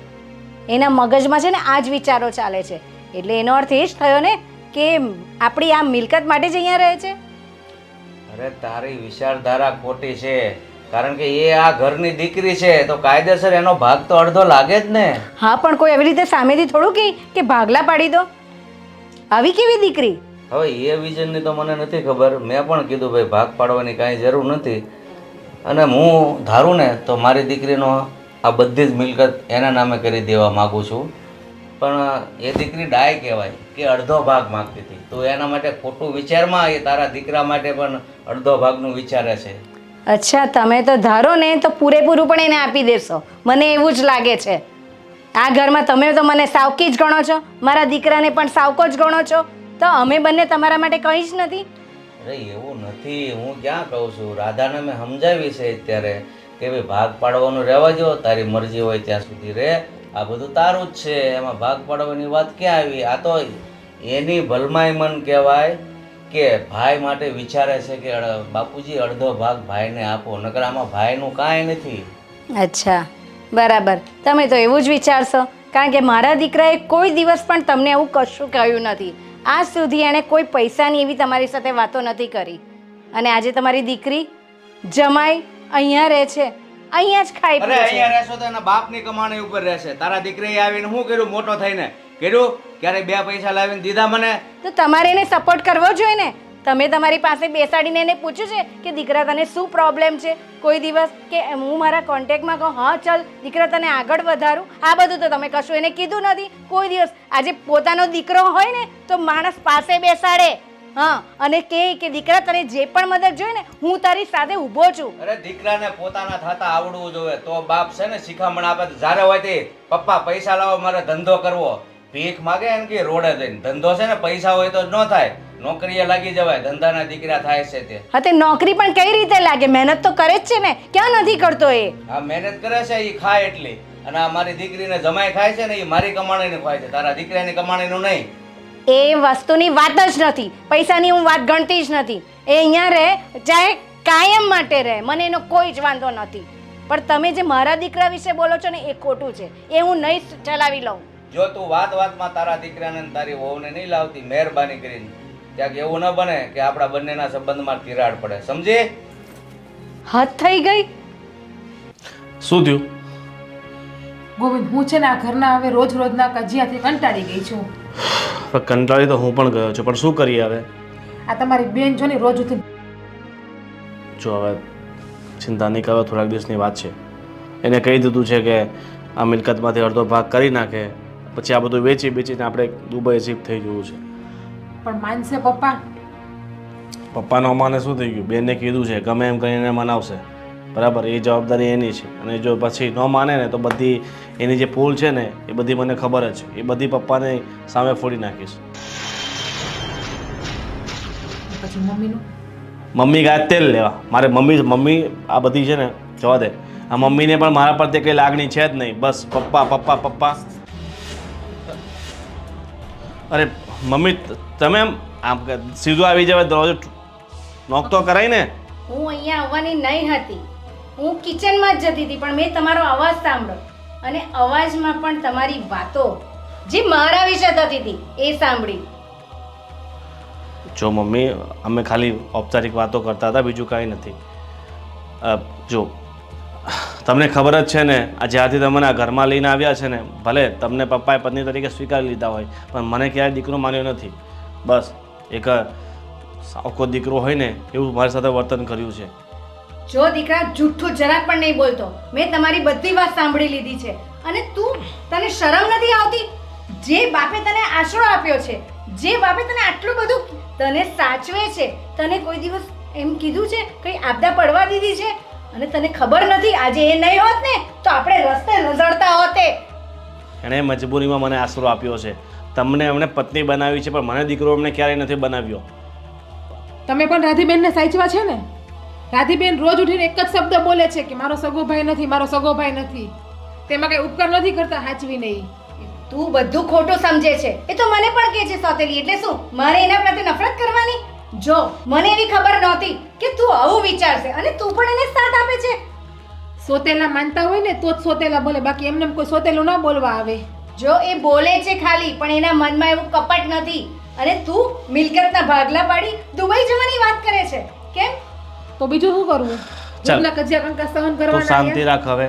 એના મગજમાં છે ને આ જ વિચારો ચાલે છે. એટલે એનો અર્થ એ જ થયો ને કે આપણી આ મિલકત માટે જ અહીંયા રહે છે. અરે તારી વિચારધારા ખોટી છે, કારણ કે એ આ ઘરની દીકરી છે તો કાયદેસર એનો ભાગ તો અડધો લાગે જ ને. હા, પણ કોઈ એવી રીતે સામેથી થોડું કે ભાગલા પાડી દો. આવી કેવી દીકરી? હવે એ વિઝનની તો મને નથી ખબર. મેં પણ કીધું ભાઈ ભાગ પાડવાની કાંઈ જરૂર નથી અને હું ધારું ને તો મારી દીકરીનો આ બધી જ મિલકત એના નામે કરી દેવા માગું છું. પણ એ દીકરી ડાય કહેવાય કે અડધો ભાગ માગતી હતી. તો એના માટે ખોટું વિચારમાં એ તારા દીકરા માટે પણ અડધો ભાગનું વિચારે છે. અચ્છા, તમે તો ધારો ને તો પૂરેપૂરું પણ એને આપી દેશો, મને એવું જ લાગે છે. આ ઘરમાં તમે તો મને સાવકી જ ગણો છો, મારા દીકરાને પણ સાવકો જ ગણો છો, તો અમે બંને તમારા માટે કંઈ જ નથી. અરે એવું નથી, હું ક્યાં કહું છું. રાધાને મેં સમજાવી છે અત્યારે કે ભાઈ ભાગ પાડવાનું રહેવા જો, તારી મરજી હોય ત્યાં સુધી રહે, આ બધું તારું જ છે, એમાં ભાગ પાડવાની વાત ક્યાં આવી? આ તો એની ભલમાઈ મન કહેવાય કે ભાઈ માટે વિચારે છે કે બાપુજી અડધો ભાગ ભાઈને આપો, નકર આમાં ભાઈનું કાંઈ નથી. અચ્છા, બરાબર. તમે તો એવું જ વિચારશો, કારણ કે મારા દીકરાએ કોઈ દિવસ પણ તમને એવું કશું કહ્યું નથી. આજ સુધી એણે કોઈ પૈસાની એવી તમારી સાથે વાતો નથી કરી. અને આજે તમારી દીકરી જમાઈ અહીંયા રહે છે, અહીંયા જ ખાઈ અરે પીએ છે. અહીંયા રહેશો તો એના બાપની કમાણી ઉપર રહેશે. તારા દીકરીએ આવીને શું કર્યું? મોટો થઈને કર્યું? ક્યારે બે પૈસા લાવીને દીધા મને? તો તમારે એને સપોર્ટ કરવો જોઈએ ને. તમે તમારી પાસે બેસાડીને એને પૂછ્યું છે કે દીકરા તને શું પ્રોબ્લેમ છે? કોઈ દિવસ કે હું મારા કોન્ટેક્ટમાં કહું હા ચાલ દીકરા તને આગળ વધારું? આ બધું તો તમે કશું એને કીધું નથી કોઈ દિવસ. આજે પોતાનો દીકરો હોય ને તો માણસ પાસે બેસાડે, હા, અને કે દીકરા તને જે પણ મદદ જોઈએ ને હું તારી સાથે ઊભો છું. અરે દીકરાને પોતાના થતા આવડવું જોઈએ તો બાપ છે ને શિખામણ આપે. જ્યારે હોય તે પપ્પા પૈસા લાવો, મારે ધંધો કરવો, ભીખ માગે એમ કે રોડે જઈને. ધંધો છે ને પૈસા હોય તો જ ન થાય, નોકરીએ લાગી જવાય, ધંધાના દીકરા થાય છે તે. હા, તે નોકરી પણ કઈ રીતે લાગે? મહેનત તો કરે જ છે ને, ક્યાં નથી કરતો એ? આ મહેનત કરે છે એ ખાય એટલી, અને આ મારી દીકરીને જમાઈ ખાય છે ને એ મારી કમાણીનું ખાય છે, તારા દીકરાની કમાણીનું નહીં. એ વસ્તુની વાત જ નથી, પૈસાની હું વાત ગણતી જ નથી. એ અહીંયા રહે, ચાહે કાયમ માટે રહે, મને એનો કોઈ જ વાંધો નથી. પણ તમે જે મારા દીકરા વિશે બોલો છો ને એ ખોટું છે, એ હું નહીં ચલાવી લઉં. જો તું વાતમાં તારા દીકરાને ને તારી વહુને નહીં લાવતી, મહેરબાની કરીને, ક્યાંક એવું ન બને કે આપણા બંનેના સંબંધમાં તિરાડ પડે, સમજી? હદ થઈ ગઈ. શું થયું? ગોવિંદ, હું છે ને આ ઘરના હવે રોજના કજિયાથી કંટાળી ગઈ છું. પણ કંટાળી તો હું પણ ગયો છું, પણ શું કરીએ હવે? આ તમારી બેન જો ને રોજ ઉઠી જો હવે ચિંતા નહીં કરો, થોડાક દિવસની વાત છે. એને કહી દીધું છે કે આ મિલકતમાંથી અડધો ભાગ કરી નાખે, પછી આ બધું વેચીને આપણે દુબઈ શિફ્ટ થઈ જવું છે. પણ માનશે પપ્પા? પપ્પાનો માને શું થઈ ગયું? બેનને કીધું છે ગમે એમ કરીને મનાવશે, બરાબર? એ જવાબદારી એની છે. અને જો પછી ન માને ને તો બધી એની જે ભૂલ છે ને એ બધી મને ખબર જ છે, એ બધી પપ્પાને સામે ફોડી નાખીશ. પછી મમ્મીનું મમ્મી ગયા તેલ લેવા. મારે મમ્મી આ બધી છે ને જવા દે. આ મમ્મીને પણ મારા પ્રત્યે કંઈ લાગણી છે જ નહીં, બસ પપ્પા પપ્પા પપ્પા. અરે મમ્મી તમે આમ સીધું આવી જવાય, દરવાજો નોક તો કરાય ને. હું અહીંયા આવવાની નહીં હતી, હું કિચનમાં જ જતી હતી, પણ મેં તમારો અવાજ સાંભળ્યો અને અવાજમાં પણ તમારી વાતો જે મારા વિશે થતી હતી એ સાંભળી. જો મમ્મી અમે ખાલી ઔપચારિક વાતો કરતા હતા, બીજું કાંઈ નથી. જો તમને ખબર જ છે ને, આ જ્યારથી તમને આ ઘરમાં લઈને આવ્યા છે ને, ભલે તમને પપ્પાએ પત્ની તરીકે સ્વીકારી લીધા હોય, પણ મને ક્યારેય દીકરો માન્યો નથી. બસ એક સાવકો દીકરો હોય ને એવું મારી સાથે વર્તન કર્યું છે. જો દીકરા જૂઠું જરાક પણ નહીં બોલતો, મેં તમારી બધી વાત સાંભળી લીધી છે. અને તને શરમ નથી આવતી? જે બાપે તને આશરો આપ્યો છે, જે બાપે તને આટલું બધું તને સાચવે છે, તને કોઈ દિવસ એમ કીધું છે કઈ આપદા પડવા દીધી છે? અને તને ખબર નથી આજે એ નહીં હોત ને તો આપણે રસ્તે રઝળતા હોતે. એણે મજબૂરીમાં મને આશરો આપ્યો છે. તમને એમણે પત્ની બનાવી છે, પણ મને દીકરો એમણે ક્યારેય નથી બનાવ્યો. તમે પણ રાધીબેનને સાચવા છે ને? રાધીબેન રોજ ઉઠીને એક જ શબ્દ બોલે છે કે મારો સગો ભાઈ નથી, મારો સગો ભાઈ નથી. તેમાં કઈ ઉપકાર નથી કરતા, સાચવી નહીં. તું બધું ખોટું સમજે છે. એ તો મને પણ કહે છે સોતેલી, એટલે શું મારે એના પ્રત્યે નફરત કરવાની? જો મને એવી ખબર નહોતી કે તું આવું વિચારશે અને તું પણ એને સાથ આપે છે. સોતેલા માનતા હોય ને તો જ સોતેલા બોલે, બાકી એમને કોઈ સોતેલું ના બોલવા આવે. જો એ બોલે છે ખાલી, પણ એના મનમાં એવું કપટ નથી. અને તું મિલકતના ભાગલા પાડી દુબઈ જવાની વાત કરે છે. કેમ? તો બીજું શું કરવું? ચાલ. જેટલા કજિયા કંકા સહન તો કરવાના શાંતિ રહ્યા. રાખ હવે.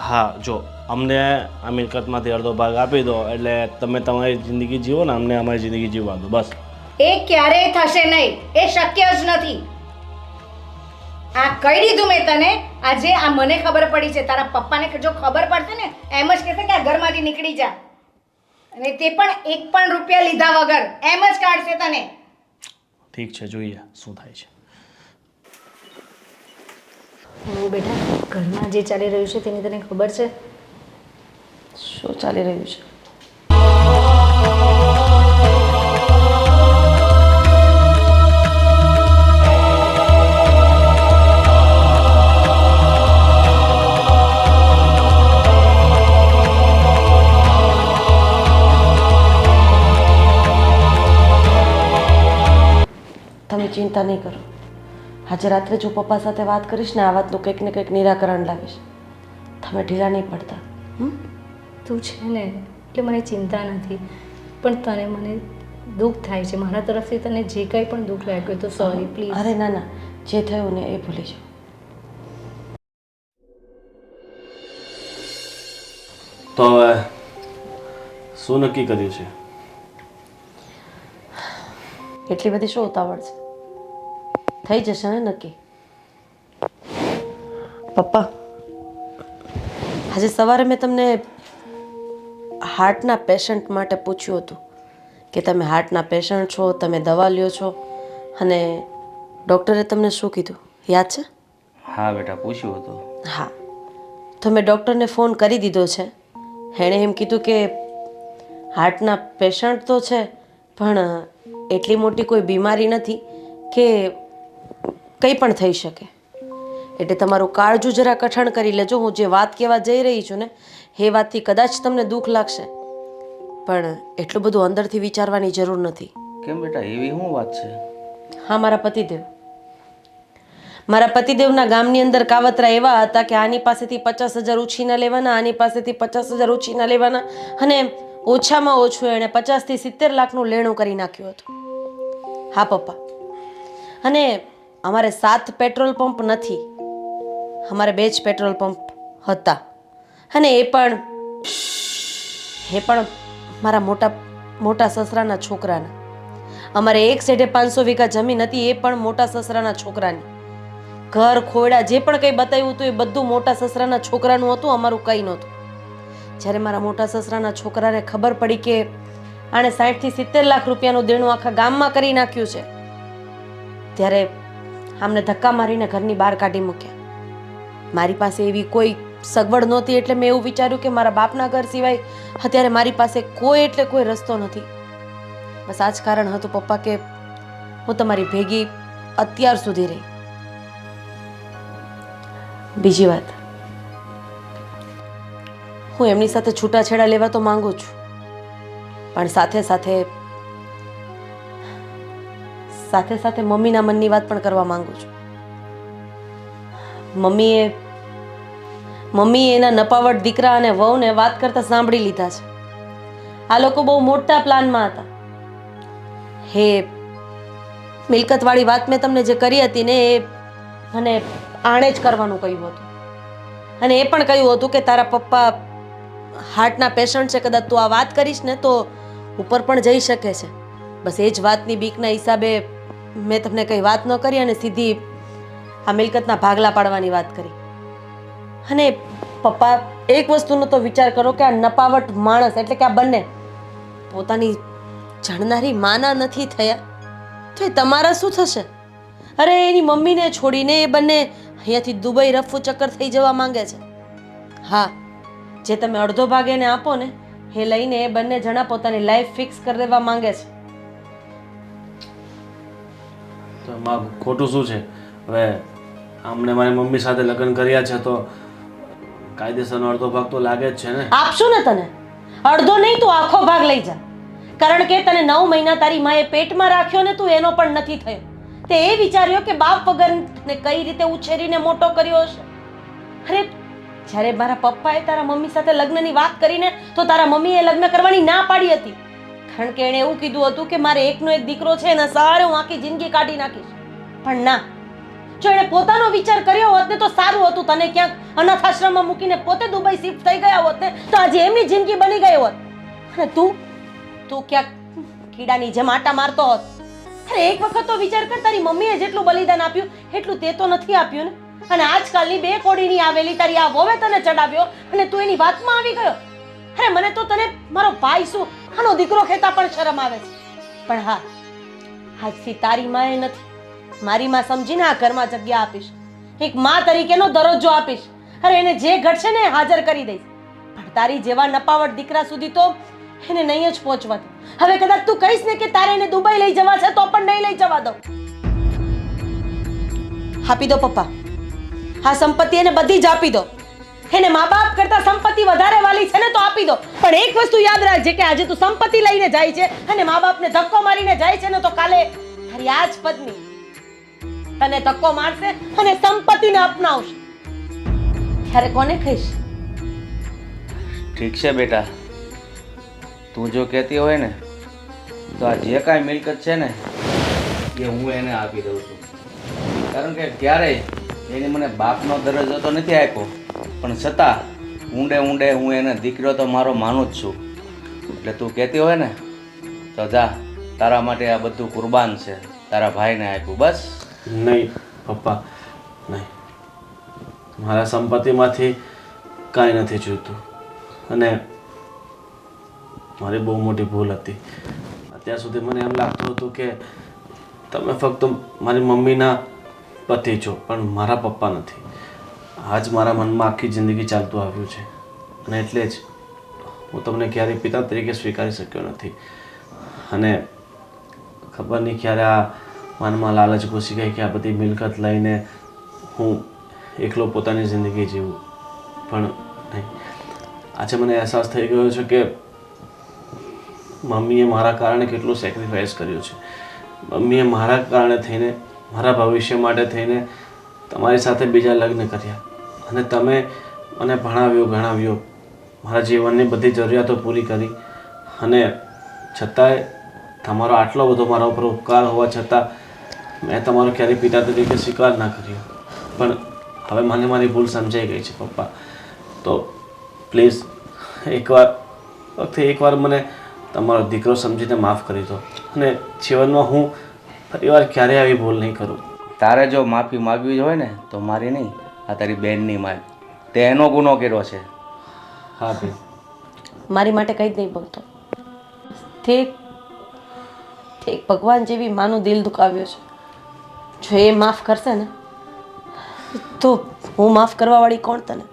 હા જો અમને આ મિલકતમાંથી અડધો ભાગ આપી દો, એટલે તમે તમારી જિંદગી જીવો ને અમને અમારી જિંદગી જીવવા દો, બસ. એ ક્યારેય થશે નહીં, એ શક્ય જ નથી. આ કહી દીધું મેં તને. આજે આ મને ખબર પડી છે, તારા પપ્પાને જો ખબર પડશે ને એમ જ કહેશે કે આ ઘરમાંથી નીકળી જા. અને તે પણ એક પણ રૂપિયા લીધા વગર એમ જ કાઢશે તને. ઠીક છે, જોઈએ શું થાય છે. બેટા ઘરમાં જે ચાલી રહ્યું છે તેની તને ખબર છે? શું ચાલી રહ્યું છે? તમે ચિંતા નહીં કરો. આજે રાત્રે જો પપ્પા સાથે વાત કરીશ ને આ વાતનું કંઈક ને કંઈક નિરાકરણ લાવીશ. તમે ઢીલા નહીં પડતા. તું છે ને એટલે મને ચિંતા નથી, પણ તને મને દુઃખ થાય છે. મારા તરફથી તને જે કંઈ પણ દુઃખ લાગ્યું તો સોરી પ્લીઝ. અરે ના ના, જે થયું ને એ ભૂલી જાઓ. તો હવે શું નક્કી કર્યું છે? એટલી બધી શું ઉતાવળ છે? થઈ જશે ને નક્કી. પપ્પા, આજે સવારે મેં તમને હાર્ટના પેશન્ટ માટે પૂછ્યું હતું કે તમે હાર્ટના પેશન્ટ છો, તમે દવા લ્યો છો, અને ડૉક્ટરે તમને શું કીધું યાદ છે? હા બેટા, પૂછ્યું હતું. હા, તો મેં ડૉક્ટરને ફોન કરી દીધો છે. એણે એમ કીધું કે હાર્ટના પેશન્ટ તો છે, પણ એટલી મોટી કોઈ બીમારી નથી કે કંઈ પણ થઈ શકે. એટલે તમારું કાળજું જરા કઠણ કરી લેજો. હું જે વાત કહેવા જઈ રહી છું ને એ વાતથી કદાચ તમને દુઃખ લાગશે, પણ એટલું બધું અંદરથી વિચારવાની જરૂર નથી. કેમ બેટા, એવી શું વાત છે? હા, મારા પતિદેવના ગામની અંદર કાવતરા એવા હતા કે આની પાસેથી 50,000 ઉછીના લેવાના, આની પાસેથી 50,000 ઉછીના લેવાના, અને ઓછામાં ઓછું એણે 50 થી 70 લાખનું લેણું કરી નાખ્યું હતું. હા પપ્પા, અને અમારે 7 પેટ્રોલ પંપ નથી, અમારે 2 જ પેટ્રોલ પંપ હતા. અને એ પણ મારા મોટા મોટા સસરાના છોકરાના. અમારે એક સેઢે 500 વીઘા જમીન હતી, એ પણ મોટા સસરાના છોકરાની. ઘર ખોયડા જે પણ કંઈ બતાવ્યું હતું એ બધું મોટા સસરાના છોકરાનું હતું, અમારું કંઈ નહોતું. જ્યારે મારા મોટા સસરાના છોકરાને ખબર પડી કે આણે 60 થી 70 લાખ રૂપિયાનું દેણું આખા ગામમાં કરી નાખ્યું છે, ત્યારે આમને ધક્કા મારીને ઘરની બહાર કાઢી મૂક્યા. મારી પાસે એવી કોઈ સગવડ નહોતી, એટલે મેં એવું વિચાર્યું કે મારા બાપના ઘર સિવાય અત્યારે મારી પાસે કોઈ એટલે કોઈ રસ્તો નથી. બસ આ જ કારણ હતું પપ્પા કે હું તમારી ભેગી અત્યાર સુધી રહી. બીજી વાત, હું એમની સાથે છૂટાછેડા લેવા તો માંગુ છું, પણ સાથે સાથે મમ્મીના મનની વાત પણ કરવા માંગુ છું. મમ્મીએ એના નપાવટ દીકરા અને વહુને વાત કરતા સાંભળી લીધા છે. આ લોકો બહુ મોટા પ્લાનમાં હતા. હે મિલકતવાળી વાત મેં તમને જે કરી હતી ને, એ મને આણે જ કરવાનું કહ્યું હતું. અને એ પણ કહ્યું હતું કે તારા પપ્પા હાર્ટના પેશન્ટ છે, કદાચ તું આ વાત કરીશ ને તો ઉપર પણ જઈ શકે છે. બસ એ જ વાતની બીકના હિસાબે મેં તમને કંઈ વાત ન કરી અને સીધી આ મિલકતના ભાગલા પાડવાની વાત કરી. અને પપ્પા એક વસ્તુનો તો વિચાર કરો કે આ નપાવટ માણસ એટલે કે આ બંને પોતાની જાણનારી માના નથી થયા તો એ તમારા શું થશે? અરે એની મમ્મીને છોડીને એ બંને અહીંયાથી દુબઈ રફુ ચક્કર થઈ જવા માંગે છે. હા, જે તમે અડધો ભાગ એને આપો ને એ લઈને એ બંને જણા પોતાની લાઈફ ફિક્સ કરી દેવા માંગે છે. તો એમાં ખોટું શું છે? હવે આમને મારી મમ્મી સાથે લગ્ન કર્યા છે તો કાયદેસરનો અડધો ભાગ તો લાગે જ છે ને. આપશું ને તને અડધો નહીં, તું આખો ભાગ લઈ જા. કારણ કે તને 9 મહિના તારી માએ પેટમાં રાખ્યો ને, તું એનો પણ નથી થયો. તે એ વિચાર્યો કે બાપ વગરને કઈ રીતે ઉછેરીને મોટો કર્યો હશે. અરે જ્યારે મારા પપ્પાએ તારા મમ્મી સાથે લગ્નની વાત કરીને તો તારા મમ્મીએ લગ્ન કરવાની ના પાડી હતી. કારણ કે એણે એવું કીધું હતું કે મારે એકનો એક દીકરો છે, એના સહારે હું આખી જિંદગી કાઢી નાખીશ. પણ ના, જો એણે પોતાનો વિચાર કર્યો હોત ને તો સારું હતું. તને ક્યાંક અનાથ આશ્રમમાં મૂકીને પોતે દુબઈ શિફ્ટ થઈ ગયા હોત ને તો આજે એમની જિંદગી બની ગઈ હોત. અને તું ક્યાંક કીડાની જેમ આટા મારતો હોત. અરે એક વખત તો વિચાર કર, તારી મમ્મીએ જેટલું બલિદાન આપ્યું એટલું તે તો નથી આપ્યું ને. અને આજકાલની 2 કોડીની આવેલી તારી આ વોવે તને ચડાવ્યો અને તું એની વાતમાં આવી ગયો. અરે મને તો તને મારો ભાઈ શું, આનો દીકરો કહેતા પણ શરમ આવે છે. પણ હા, આજથી તારી માએ નથી, મારી માં સમજીને આ ઘરમાં જગ્યા આપીશ. એક માં તરીકેનો દરજ્જો આપીશ. અરે એને જે ઘટશે ને હાજર કરી દઈશ. પણ તારી જેવા નપાવટ દીકરા સુધી તો એને નહીં જ પહોંચવા દઉં. હવે કદાચ તું કહીશ ને કે તારે એને દુબઈ લઈ જવા છે તો પણ નહીં લઈ જવા દઉં. આપી દો પપ્પા, હા સંપત્તિ એને બધી જ આપી દો. એને મા બાપ કરતા સંપત્તિ વધારે વાલી છે ને તો આપી દો. પણ એક વસ્તુ યાદ રાખજે કે આજે તું સંપત્તિ લઈને જાય છે અને મા બાપને ધક્કો મારીને જાય છે ને તો કાલે તારી આ જ પત્ની તને ધક્કો મારશે અને સંપત્તિને અપનાવશે. ત્યારે કોને કહીશ? ઠીક છે બેટા, તું જો કહેતી હોય ને તો આ જે કાંઈ મિલકત છે ને એ હું એને આપી દઉં છું. કારણ કે ક્યારેય એને મને બાપનો દરજ્જો તો નથી આપ્યો, પણ છતાં ઊંડે હું એને દીકરો તો મારો માનું જ છું. એટલે તું કહેતી હોય ને તો જા, તારા માટે આ બધું કુરબાન છે, તારા ભાઈને આપ્યું બસ. નહીં પપ્પા, નહીં. મારા સંપત્તિમાંથી કાંઈ નથી જોઈતું. અને મારી બહુ મોટી ભૂલ હતી. અત્યાર સુધી મને એમ લાગતું હતું કે તમે ફક્ત મારી મમ્મીના પતિ છો, પણ મારા પપ્પા નથી. આજ મારા મનમાં આખી જિંદગી ચાલતું આવ્યું છે. અને એટલે જ હું તમને ક્યારેય પિતા તરીકે સ્વીકારી શક્યો નથી. અને ખબર નહીં ક્યારે આ મનમાં લાલચ ઘૂસી ગઈ કે આ બધી મિલકત લઈને હું એકલો પોતાની જિંદગી જીવું. પણ નહીં, આજે મને અહેસાસ થઈ ગયો છે કે મમ્મીએ મારા કારણે કેટલું સેક્રિફાઈસ કર્યું છે. મમ્મીએ મારા કારણે થઈને, મારા ભવિષ્ય માટે થઈને તમારી સાથે બીજા લગ્ન કર્યા. અને તમે મને ભણાવ્યો, ગણાવ્યો, મારા જીવનની બધી જરૂરિયાતો પૂરી કરી. અને છતાંય તમારો આટલો બધો મારા ઉપર ઉપકાર હોવા છતાં મેં તમારો ક્યારેય પિતા તરીકે સ્વીકાર ના કર્યો. પણ હવે મને મારી ભૂલ સમજાઈ ગઈ છે પપ્પા. તો પ્લીઝ ફક્ત એકવાર મને તમારો દીકરો સમજીને માફ કરી દો અને જીવનમાં હું ફરીવાર ક્યારેય આવી ભૂલ નહીં કરું. તારે જો માફી માગવી હોય ને તો મારી નહીં, આ તારી બેનની માગ. તે એનો ગુનો કર્યો છે. હા બેન. મારી માટે કંઈ જ નહીં બોલતો. તે એક ભગવાન જેવી માનું દિલ દુખાવ્યું છે. જો એ માફ કરશે ને તો હું માફ કરવાવાળી કોણ તને?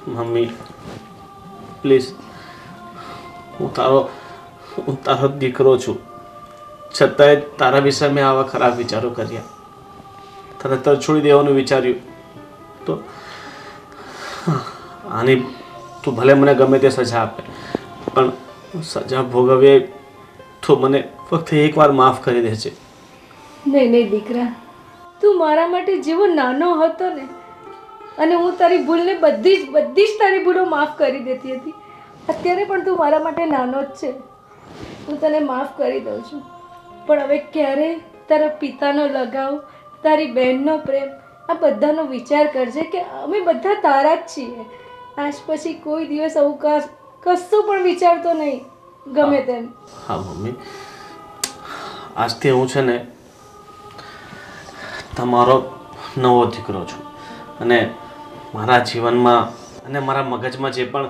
મમ્મી પ્લીઝ, હું તારો દીકરો છું, છતાંય તારા વિશે મેં આવા ખરાબ વિચારો કર્યા. તને છોડી દેવાનું વિચાર્યું તો આની તું ભલે મને ગમે તે સજા આપે, પણ સજા ભોગવીએ તો મને ફક્ત એકવાર માફ કરી દેજે. નહીં નહીં દીકરા, તું મારા માટે જેવો નાનો હતો ને, અને હું તારી ભૂલને બધી જ તારી ભૂલો માફ કરી દેતી હતી, અત્યારે પણ તું મારા માટે નાનો જ છે. હું તને માફ કરી દઉં છું, પણ હવે ક્યારેય તારા પિતાનો લગાવ, તારી બહેનનો પ્રેમ, આ બધાનો વિચાર કરજે કે અમે બધા તારા જ છીએ. આજ પછી કોઈ દિવસ આવું કશું પણ વિચારતો નહીં, ગમે તેમ. હા મમ્મી, આજથી હું છે ને તમારો નવો દીકરો છું, અને મારા જીવનમાં અને મારા મગજમાં જે પણ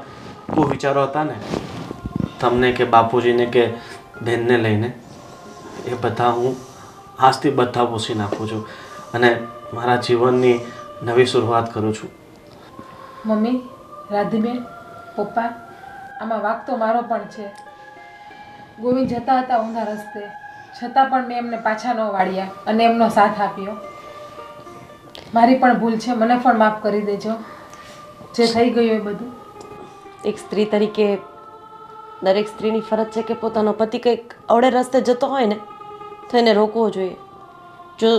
વિચારો હતા ને તમને કે બાપુજીને કે બહેનને લઈને, એ બધા હું આજથી બધા ભૂસી નાખું છું અને મારા જીવનની નવી શરૂઆત કરું છું. મમ્મી, રાધીબેન, પપ્પા, આમાં વાંક તો મારો પણ છે. ગોવિંદ જતા હતા ઊંધા રસ્તે, છતાં પણ મેં એમને પાછા ન વાળ્યા અને એમનો સાથ આપ્યો. મારી પણ ભૂલ છે, મને પણ માફ કરી દેજો. જે થઈ ગયું એ બધું. એક સ્ત્રી તરીકે દરેક સ્ત્રીની ફરજ છે કે પોતાનો પતિ કંઈક અવળે રસ્તે જતો હોય ને તો એને રોકવો જોઈએ. જો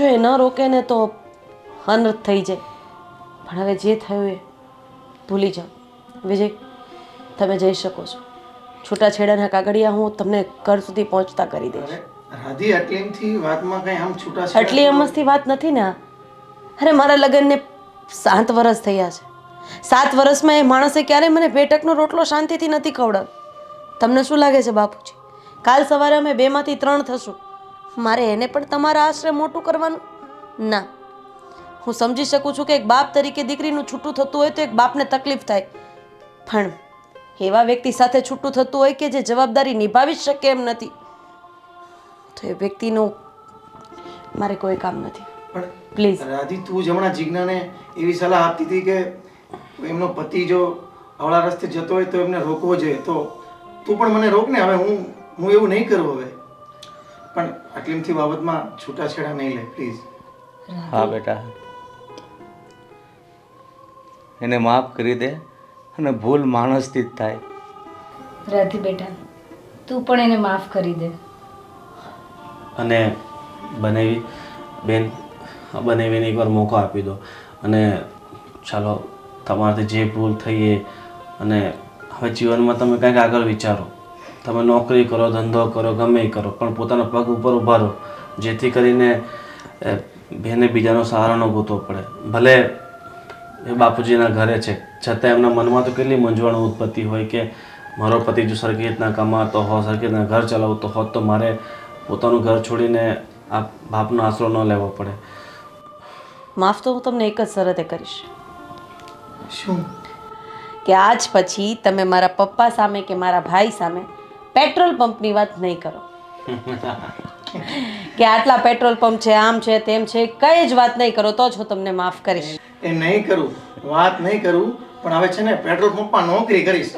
એ ન રોકે ને તો અનર્થ થઈ જાય. પણ હવે જે થયું એ ભૂલી જાઓ. વિજય, તમે જઈ શકો છો. છૂટાછેડાના કાગળિયા હું તમને ઘર સુધી પહોંચતા કરી દઈશ. રાધી, આટલી એમથી વાતમાં કઈ આમ છૂટા આટલી એમથી વાત નથી ને. અરે મારા લગ્નને 7 વર્ષ થયા છે. 7 વર્ષમાં એ માણસે ક્યારેય મને 2 ટકનો રોટલો શાંતિથી નથી ખવડાવ્યો. તમને શું લાગે છે બાપુજી, કાલ સવારે અમે 2 માંથી 3 થશું, મારે એને પણ તમારા આશરે મોટું કરવાનું? ના. હું સમજી શકું છું કે એક બાપ તરીકે દીકરીનું છૂટું થતું હોય તો એક બાપને તકલીફ થાય, પણ એવા વ્યક્તિ સાથે છૂટું થતું હોય કે જે જવાબદારી નિભાવી શકે એમ નથી, તો એ વ્યક્તિનું મારે કોઈ કામ નથી. પણ પ્લીઝ રાધી, તું જ હમણાં જીજ્ઞાને એવી સલાહ આપતી હતી કે એમનો પતિ જો અવળા રસ્તે જતો હોય તો એમને રોકવો જોઈએ, તો તું પણ મને રોક ને. હવે હું એવું નહીં કરું હવે, પણ આટલીમથી બાબતમાં છૂટાછેડા નહીં લે પ્લીઝ. હા બેટા, એને માફ કરી દે, અને ભૂલ માણસથી જ થાય. રાધી બેટા, તું પણ એને માફ કરી દે. અને બનેવી બેન, બનેવીને એકવાર મોકો આપી દો, અને ચાલો તમારાથી જે ભૂલ થઈ એ, અને હવે જીવનમાં તમે કંઈક આગળ વિચારો. તમે નોકરી કરો, ધંધો કરો, ગમે એ કરો, પણ પોતાના પગ ઉપર ઊભા રહો, જેથી કરીને બેને બીજાનો સહારો ન ગોતવો પડે. ભલે એ બાપુજીના ઘરે છે, છતાં એમના મનમાં તો કેટલી મૂંઝવણ ઉત્પત્તિ હોય કે મારો પતિ જો સરખી રીતના કમાતો હોત, સરખી રીતના ઘર ચલાવતો હોત તો મારે પોતાનું ઘર છોડીને આ બાપનો આશરો ન લેવો પડે. માફ તો હું તમને એક જ શરતે કરીશ. શું? કે આજ પછી તમે મારા પપ્પા સામે કે મારા ભાઈ સામે પેટ્રોલ પંપની વાત નહીં કરો. કે આટલા પેટ્રોલ પંપ છે, આમ છે, તેમ છે, કઈ જ વાત નહીં કરો તો જ હું તમને માફ કરીશ. એ નહીં કરું, વાત નહીં કરું, પણ હવે છે ને પેટ્રોલ પંપમાં નોકરી કરીશ.